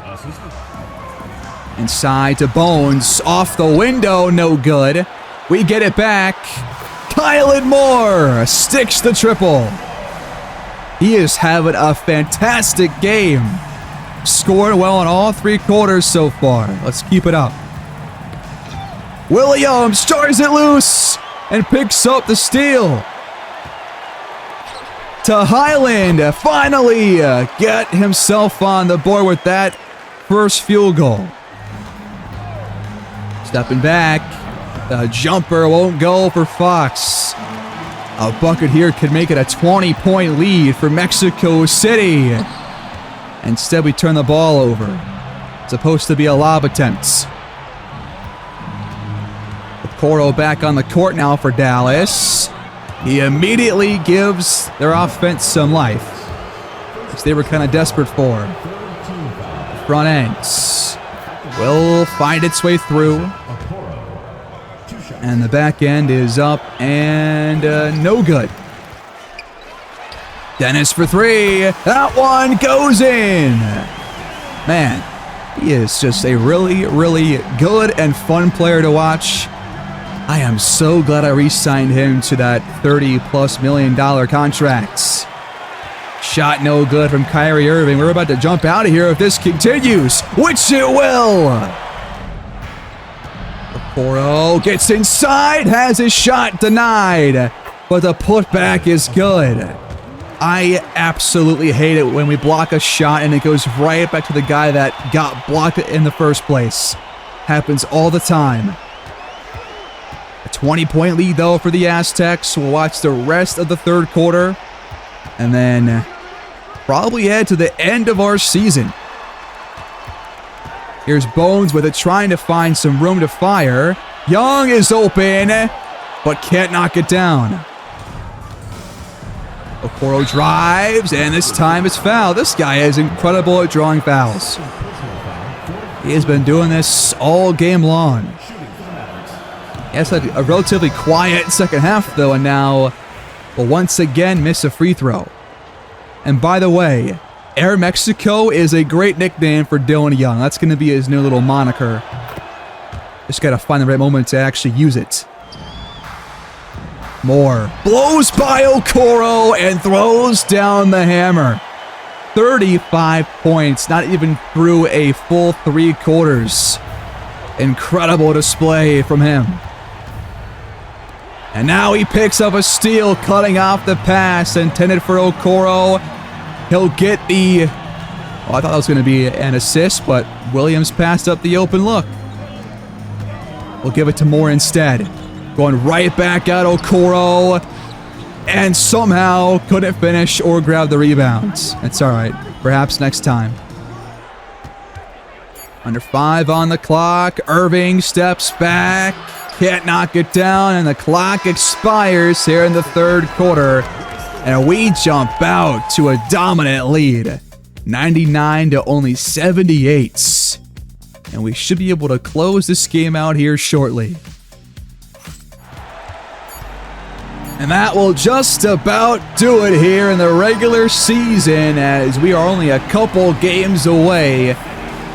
Inside to Bones, off the window, no good. We get it back. Kylan Moore sticks the triple. He is having a fantastic game. Scored well in all 3 quarters so far. Let's keep it up. Williams jars it loose and picks up the steal. To Highland, finally get himself on the board with that first field goal. Stepping back, the jumper won't go for Fox. A bucket here could make it a 20-point lead for Mexico City. Instead, we turn the ball over. It's supposed to be a lob attempt. Coro back on the court now for Dallas. He immediately gives their offense some life, which they were kind of desperate for. Front ends will find its way through. And the back end is up and no good. Dennis for 3. That one goes in. Man, he is just a really, really good and fun player to watch. I am so glad I re-signed him to that $30+ million contract. Shot no good from Kyrie Irving. We're about to jump out of here if this continues, which it will. Okoro gets inside, has his shot denied, but the putback is good. I absolutely hate it when we block a shot and it goes right back to the guy that got blocked in the first place. Happens all the time. A 20-point lead, though, for the Aztecs. We'll watch the rest of the third quarter and then probably head to the end of our season. Here's Bones with it, trying to find some room to fire. Young is open, but can't knock it down. Okoro drives, and this time it's fouled. This guy is incredible at drawing fouls. He has been doing this all game long. He has had a relatively quiet second half, though, and now will once again miss a free throw. And by the way, Air Mexico is a great nickname for Dylan Young. That's going to be his new little moniker. Just got to find the right moment to actually use it. Moore blows by Okoro and throws down the hammer. 35 points, not even through a full 3 quarters. Incredible display from him. And now he picks up a steal, cutting off the pass intended for Okoro. He'll get the... Oh, I thought that was going to be an assist, but Williams passed up the open look. We'll give it to Moore instead. Going right back at Okoro. And somehow couldn't finish or grab the rebounds. It's all right. Perhaps next time. Under 5 on the clock. Irving steps back. Can't knock it down, and the clock expires here in the 3rd quarter. And we jump out to a dominant lead. 99 to only 78. And we should be able to close this game out here shortly. And that will just about do it here in the regular season, as we are only a couple games away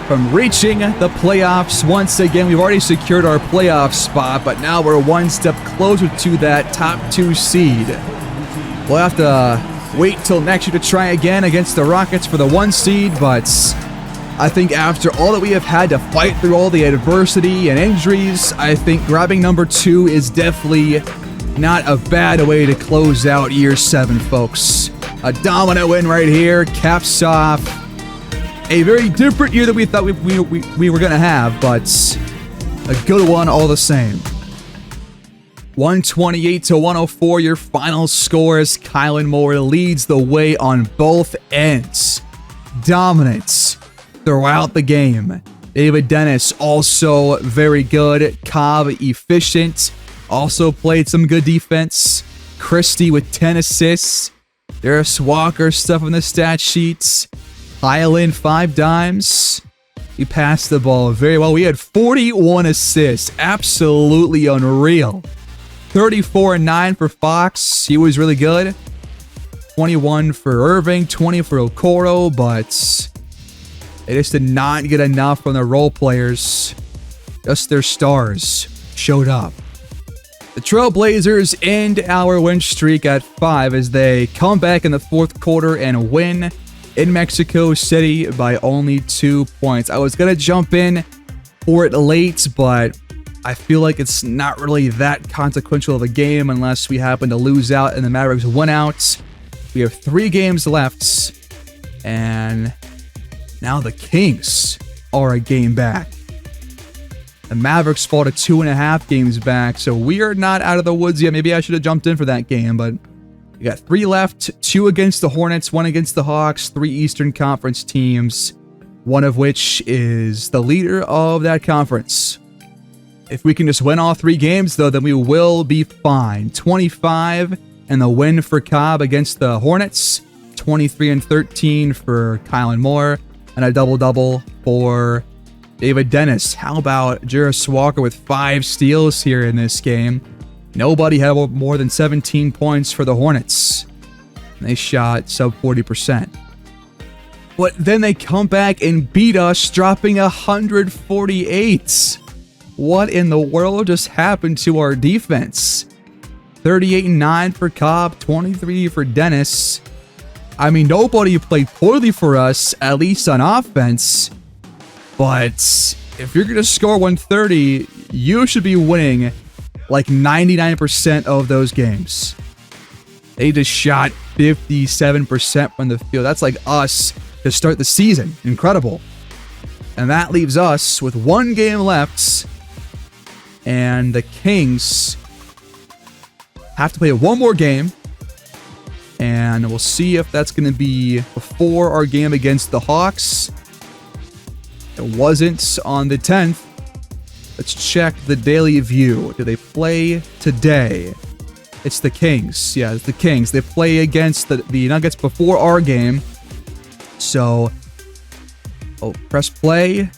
from reaching the playoffs once again. We've already secured our playoff spot, but now we're one step closer to that top 2 seed. We'll have to wait till next year to try again against the Rockets for the 1 seed, but I think after all that we have had to fight through all the adversity and injuries, I think grabbing number 2 is definitely not a bad way to close out year 7, folks. A dominant win right here caps off a very different year than we thought we were going to have, but a good one all the same. 128 to 104, your final score as Kylan Moore leads the way on both ends. Dominance throughout the game. David Dennis also very good. Cobb efficient. Also played some good defense. Christie with 10 assists. Darius Walker stuff on the stat sheets. Hyland 5 dimes. He passed the ball very well. We had 41 assists. Absolutely unreal. 34 and 9 for Fox. He was really good. 21 for Irving. 20 for Okoro. But they just did not get enough from the role players. Just their stars showed up. The Trailblazers end our win streak at 5 as they come back in the 4th quarter and win in Mexico City by only 2 points. I was going to jump in for it late, but I feel like it's not really that consequential of a game unless we happen to lose out and the Mavericks win out. We have 3 games left, and now the Kings are a game back. The Mavericks fall to 2.5 games back, so we are not out of the woods yet. Maybe I should have jumped in for that game, but we got 3 left, 2 against the Hornets, 1 against the Hawks, 3 Eastern Conference teams, one of which is the leader of that conference. If we can just win all 3 games, though, then we will be fine. 25 and the win for Cobb against the Hornets, 23 and 13 for Kylan Moore, and a double-double for David Dennis. How about Darius Walker with 5 steals here in this game? Nobody had more than 17 points for the Hornets. They shot sub 40%. But then they come back and beat us, dropping 148. What in the world just happened to our defense? 38 and 9 for Cobb, 23 for Dennis. I mean, nobody played poorly for us, at least on offense. But if you're going to score 130, you should be winning like 99% of those games. They just shot 57% from the field. That's like us to start the season. Incredible. And that leaves us with 1 game left. And the Kings have to play 1 more game. And we'll see if that's going to be before our game against the Hawks. It wasn't on the 10th. Let's check the Daily View. Do they play today? It's the Kings. Yeah, it's the Kings. They play against the Nuggets before our game. So, press play.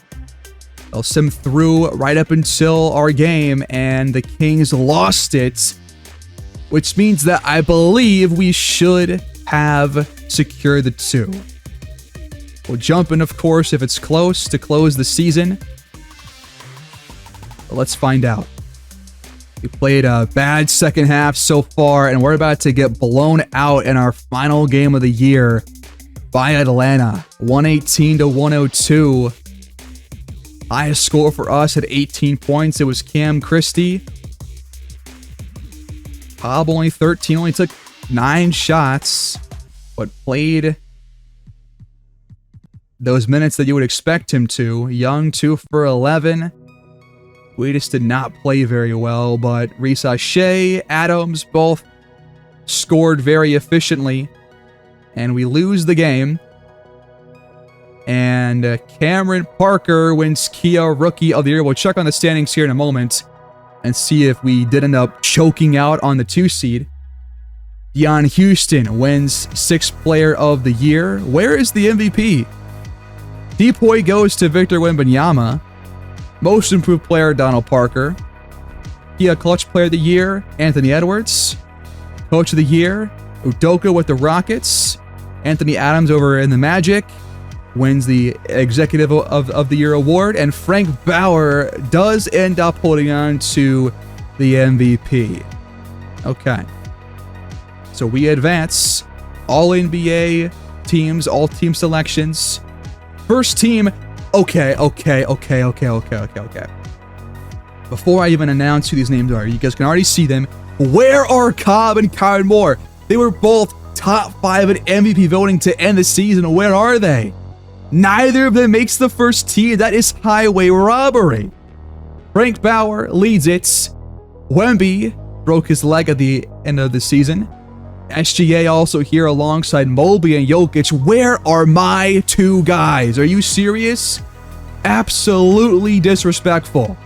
They'll sim through right up until our game, and the Kings lost it which means that I believe we should have secured the 2. We'll jump in, of course, if it's close to close the season. But let's find out. We played a bad second half so far, and we're about to get blown out in our final game of the year by Atlanta. 118-102. Highest score for us at 18 points. It was Cam Christie. Cobb only 13, only took 9 shots, but played those minutes that you would expect him to. Young, 2 for 11. We just did not play very well, but Risa Shea, Adams both scored very efficiently, and we lose the game. And Cameron Parker wins Kia Rookie of the Year. We'll check on the standings here in a moment and see if we did end up choking out on the 2 seed. Deion Houston wins 6th Player of the Year. Where is the MVP? Depoy goes to Victor Wembanyama. Most Improved Player, Donald Parker. Kia Clutch Player of the Year, Anthony Edwards. Coach of the Year, Udoka with the Rockets. Anthony Adams over in the Magic wins the Executive of the Year award. And Frank Bauer does end up holding on to the MVP. Okay. So we advance. All NBA teams, all team selections. First team. Okay. Before I even announce who these names are, you guys can already see them. Where are Cobb and Kyron Moore? They were both top 5 in MVP voting to end the season. Where are they? Neither of them makes the first team. That is highway robbery. Frank Bauer leads it. Wemby broke his leg at the end of the season. SGA also here alongside Mobley and Jokic. Where are my 2 guys? Are you serious? Absolutely disrespectful.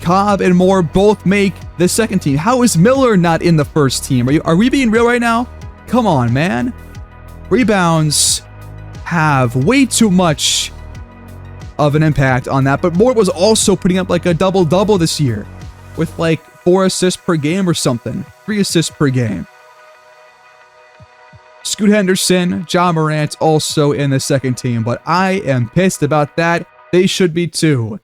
Cobb and Moore both make the second team. How is Miller not in the first team? Are we being real right now? Come on, man. Rebounds have way too much of an impact on that, but Moore was also putting up like a double-double this year with like 4 assists per game or something. 3 assists per game. Scoot Henderson, Ja Morant also in the second team, but I am pissed about that. They should be too.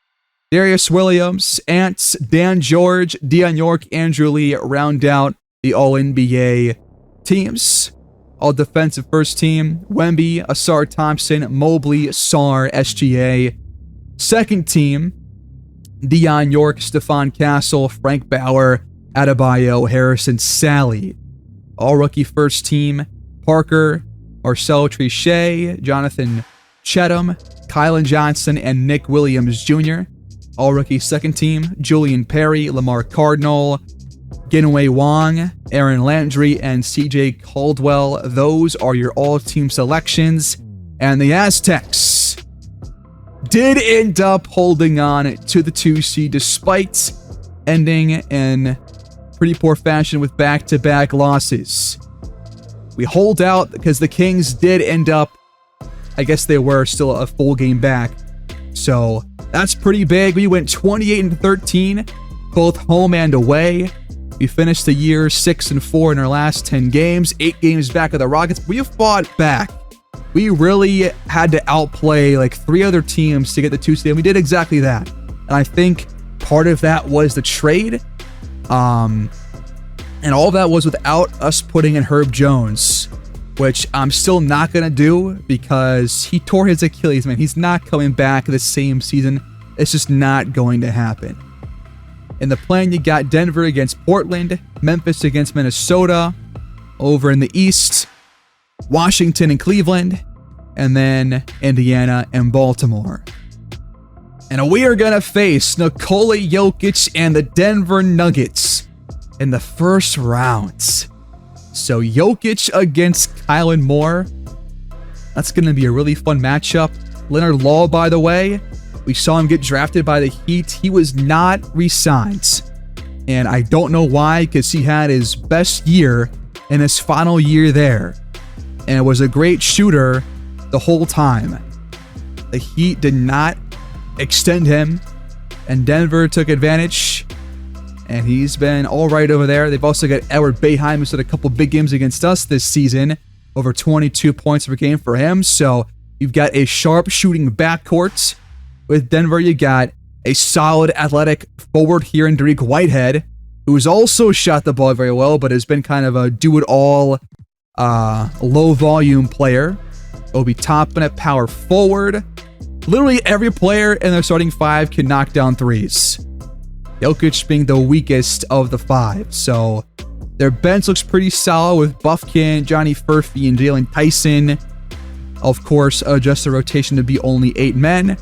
Darius Williams, Ant, Dan George, Deion York, Andrew Lee round out the All-NBA teams. All defensive first team, Wemby, Asar Thompson, Mobley, Sarr, SGA. Second team, Deion York, Stephon Castle, Frank Bauer, Adebayo, Harrison, Sally. All rookie first team, Parker, Marcel Trichet, Jonathan Chetham, Kylan Johnson, and Nick Williams Jr. All rookie second team, Julian Perry, Lamar Cardinal, Ginwei Wang, Aaron Landry, and CJ Caldwell. Those are your all-team selections. And the Aztecs did end up holding on to the 2 seed despite ending in pretty poor fashion with back-to-back losses. We hold out because the Kings did end up, I guess they were still a full game back. So that's pretty big. We went 28-13, both home and away. We finished the year 6-4 in our last 10 games, 8 games back of the Rockets. We fought back. We really had to outplay like 3 other teams to get the 2 seed, and we did exactly that. And I think part of that was the trade. And all that was without us putting in Herb Jones, which I'm still not going to do because he tore his Achilles, man. He's not coming back the same season. It's just not going to happen. In the plan, you got Denver against Portland, Memphis against Minnesota, over in the East, Washington and Cleveland, and then Indiana and Baltimore. And we are going to face Nikola Jokic and the Denver Nuggets in the first round. So Jokic against Kylan Moore. That's going to be a really fun matchup. Leonard Law, by the way, we saw him get drafted by the Heat. He was not re-signed. And I don't know why, because he had his best year in his final year there. And was a great shooter the whole time. The Heat did not extend him, and Denver took advantage. and he's been all right over there. They've also got Edward Boeheim, who's had a couple big games against us this season, over 22 points per game for him. So you've got a sharp shooting backcourt. With Denver, you got a solid athletic forward here in Dariq Whitehead, who's also shot the ball very well, but has been kind of a do-it-all, low-volume player. Obi Toppin at power forward. Literally every player in their starting five can knock down threes. Jokic being the weakest of the five. So their bench looks pretty solid with Buffkin, Johnny Furphy, and Jalen Tyson. Of course, adjust the rotation to be only 8 men.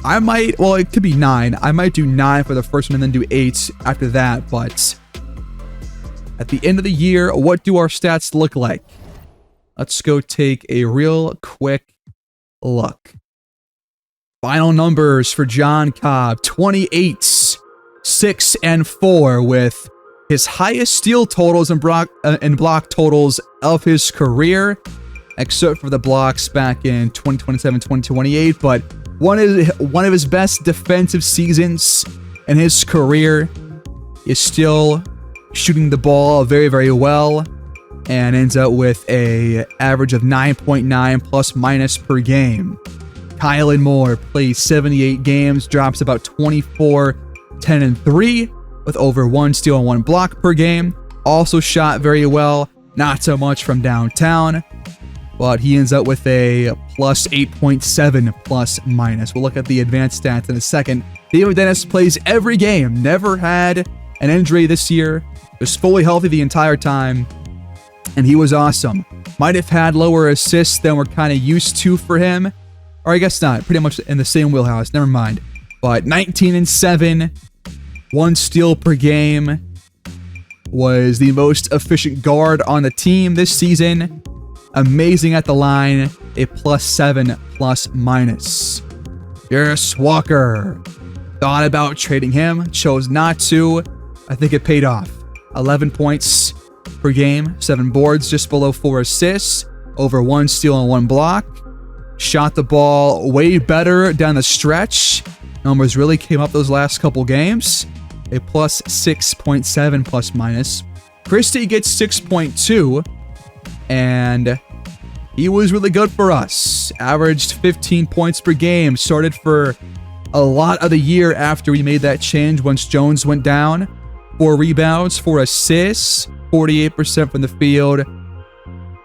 I might, well, it could be 9. I might do 9 for the first one and then do 8 after that. But at the end of the year, what do our stats look like? Let's go take a real quick look. Final numbers for John Cobb: 28, 6, and 4, with his highest steal totals and block totals of his career, except for the blocks back in 2027, 2028. But one of his best defensive seasons in his career. Is still shooting the ball very, very well, and ends up with a average of 9.9 plus minus per game. Kylan Moore plays 78 games, drops about 24, 10, and 3, with over 1 steal and 1 block per game. Also shot very well, not so much from downtown, but he ends up with a plus 8.7 plus minus. We'll look at the advanced stats in a second. David Dennis plays every game, never had an injury this year, was fully healthy the entire time, and he was awesome. Might have had lower assists than we're kind of used to for him, or I guess not, pretty much in the same wheelhouse, never mind. But 19 and 7, 1 steal per game, was the most efficient guard on the team this season. Amazing at the line, a plus 7 plus minus. Jarris Walker, thought about trading him, chose not to. I think it paid off. 11 points per game, 7 boards, just below 4 assists, over 1 steal and 1 block. Shot the ball way better down the stretch. Numbers really came up those last couple games. A plus 6.7 plus minus. Christie gets 6.2, and he was really good for us. Averaged 15 points per game. Started for a lot of the year after we made that change once Jones went down. 4 rebounds, 4 assists, 48% from the field.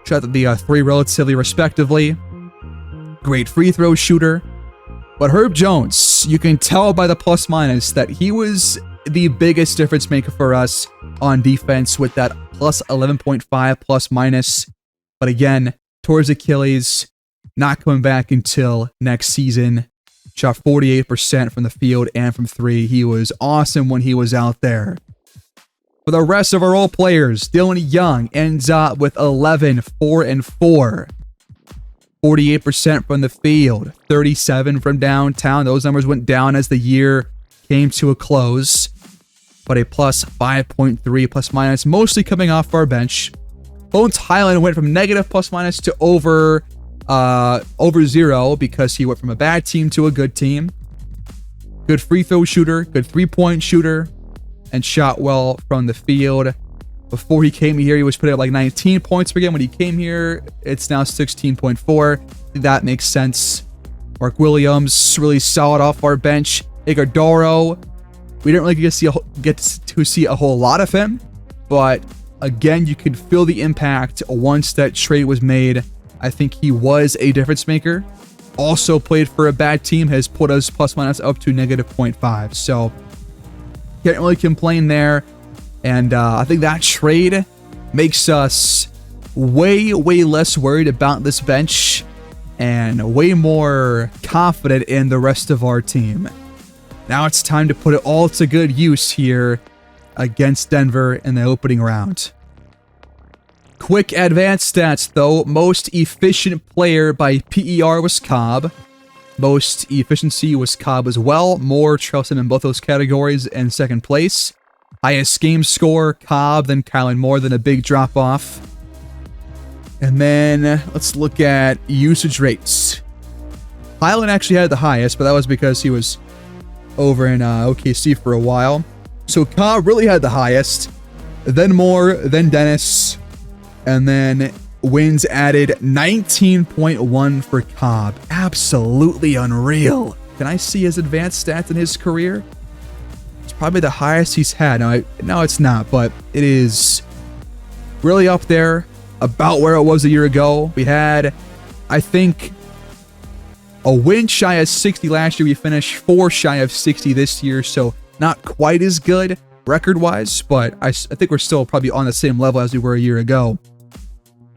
Shot the 3 relatively respectively. Great free throw shooter. But Herb Jones, you can tell by the plus minus that he was the biggest difference maker for us on defense with that plus 11.5 plus minus. But again, towards Achilles, not coming back until next season. Shot 48% from the field and from 3. He was awesome when he was out there. For the rest of our role players, Dylan Young ends up with 11, 4, and 4. 48% from the field, 37 from downtown. Those numbers went down as the year came to a close, but a plus 5.3 plus minus, mostly coming off our bench. Bones Highland went from negative plus minus to over 0 because he went from a bad team to a good team. Good free throw shooter, good 3-point shooter, and shot well from the field. Before he came here, he was putting up like 19 points per game. When he came here, it's now 16.4. That makes sense. Mark Williams, really solid off our bench. Iguodaro, we didn't really get to see a whole lot of him, but again, you could feel the impact once that trade was made. I think he was a difference maker. Also played for a bad team, has put us plus minus up to negative 0.5. So can't really complain there. And I think that trade makes us way less worried about this bench and way more confident in the rest of our team. Now it's time to put it all to good use here against Denver in the opening round. Quick advanced stats though. Most efficient player by PER was Cobb. Most efficiency was Cobb as well. Moore trails him in both those categories in second place. Highest game score, Cobb, then Kylan Moore, then a big drop off. And then let's look at usage rates. Kylan actually had the highest, but that was because he was over in OKC for a while. So Cobb really had the highest, then Moore, then Dennis, and then wins added 19.1 for Cobb. Absolutely unreal. Can I see his advanced stats in his career? It's probably the highest he's had. No, it's not, but it is really up there, about where it was a year ago. We had, I think, a win shy of 60 last year. We finished 4 shy of 60 this year, so not quite as good record-wise, but I think we're still probably on the same level as we were a year ago.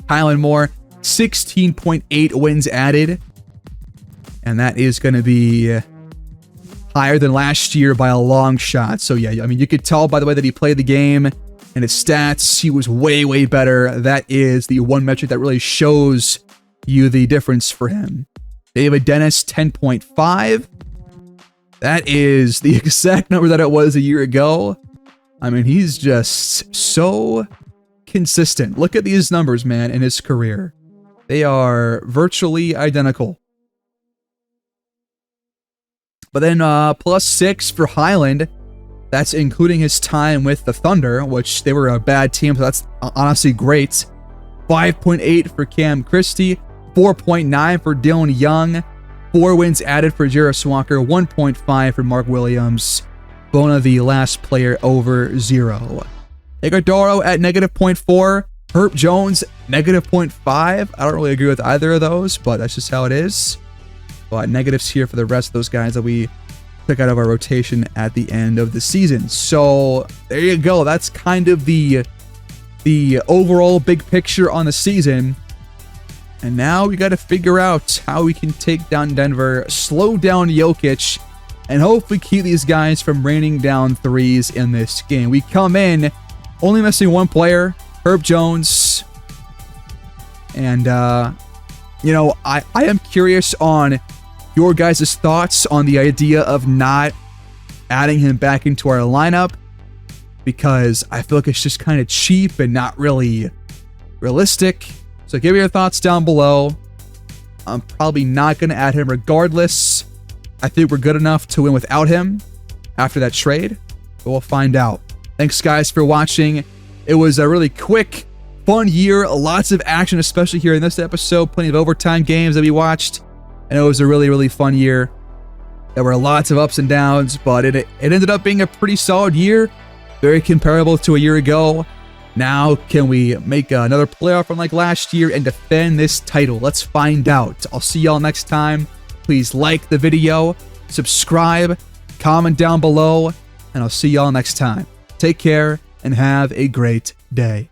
Kylan Moore, 16.8 wins added, and that is going to be higher than last year by a long shot. So yeah, I mean, you could tell by the way that he played the game and his stats, he was way, way better. That is the one metric that really shows you the difference for him. David Dennis, 10.5. That is the exact number that it was a year ago. I mean, he's just so consistent. Look at these numbers, man, in his career. They are virtually identical. But then +6 for Highland. That's including his time with the Thunder, which they were a bad team, so that's honestly great. 5.8 for Cam Christie. 4.9 for Dylan Young. 4 wins added for Jarvis Walker. 1.5 for Mark Williams. Bona, the last player, over 0. Iguodaro at -0.4. Herb Jones, -0.5. I don't really agree with either of those, but that's just how it is. But negatives here for the rest of those guys that we took out of our rotation at the end of the season. So there you go. That's kind of the overall big picture on the season. And now we got to figure out how we can take down Denver, slow down Jokic, and hopefully keep these guys from raining down threes in this game. We come in only missing one player, Herb Jones. And, you know, I am curious on your guys' thoughts on the idea of not adding him back into our lineup, because I feel like it's just kind of cheap and not really realistic. So give me your thoughts down below. I'm probably not going to add him regardless. I think we're good enough to win without him after that trade, but we'll find out. Thanks, guys, for watching. It was a really quick, fun year. Lots of action, especially here in this episode. Plenty of overtime games that we watched. And it was a really, really fun year. There were lots of ups and downs, but it ended up being a pretty solid year. Very comparable to a year ago. Now, can we make another playoff run like last year and defend this title? Let's find out. I'll see y'all next time. Please like the video, subscribe, comment down below, and I'll see y'all next time. Take care and have a great day.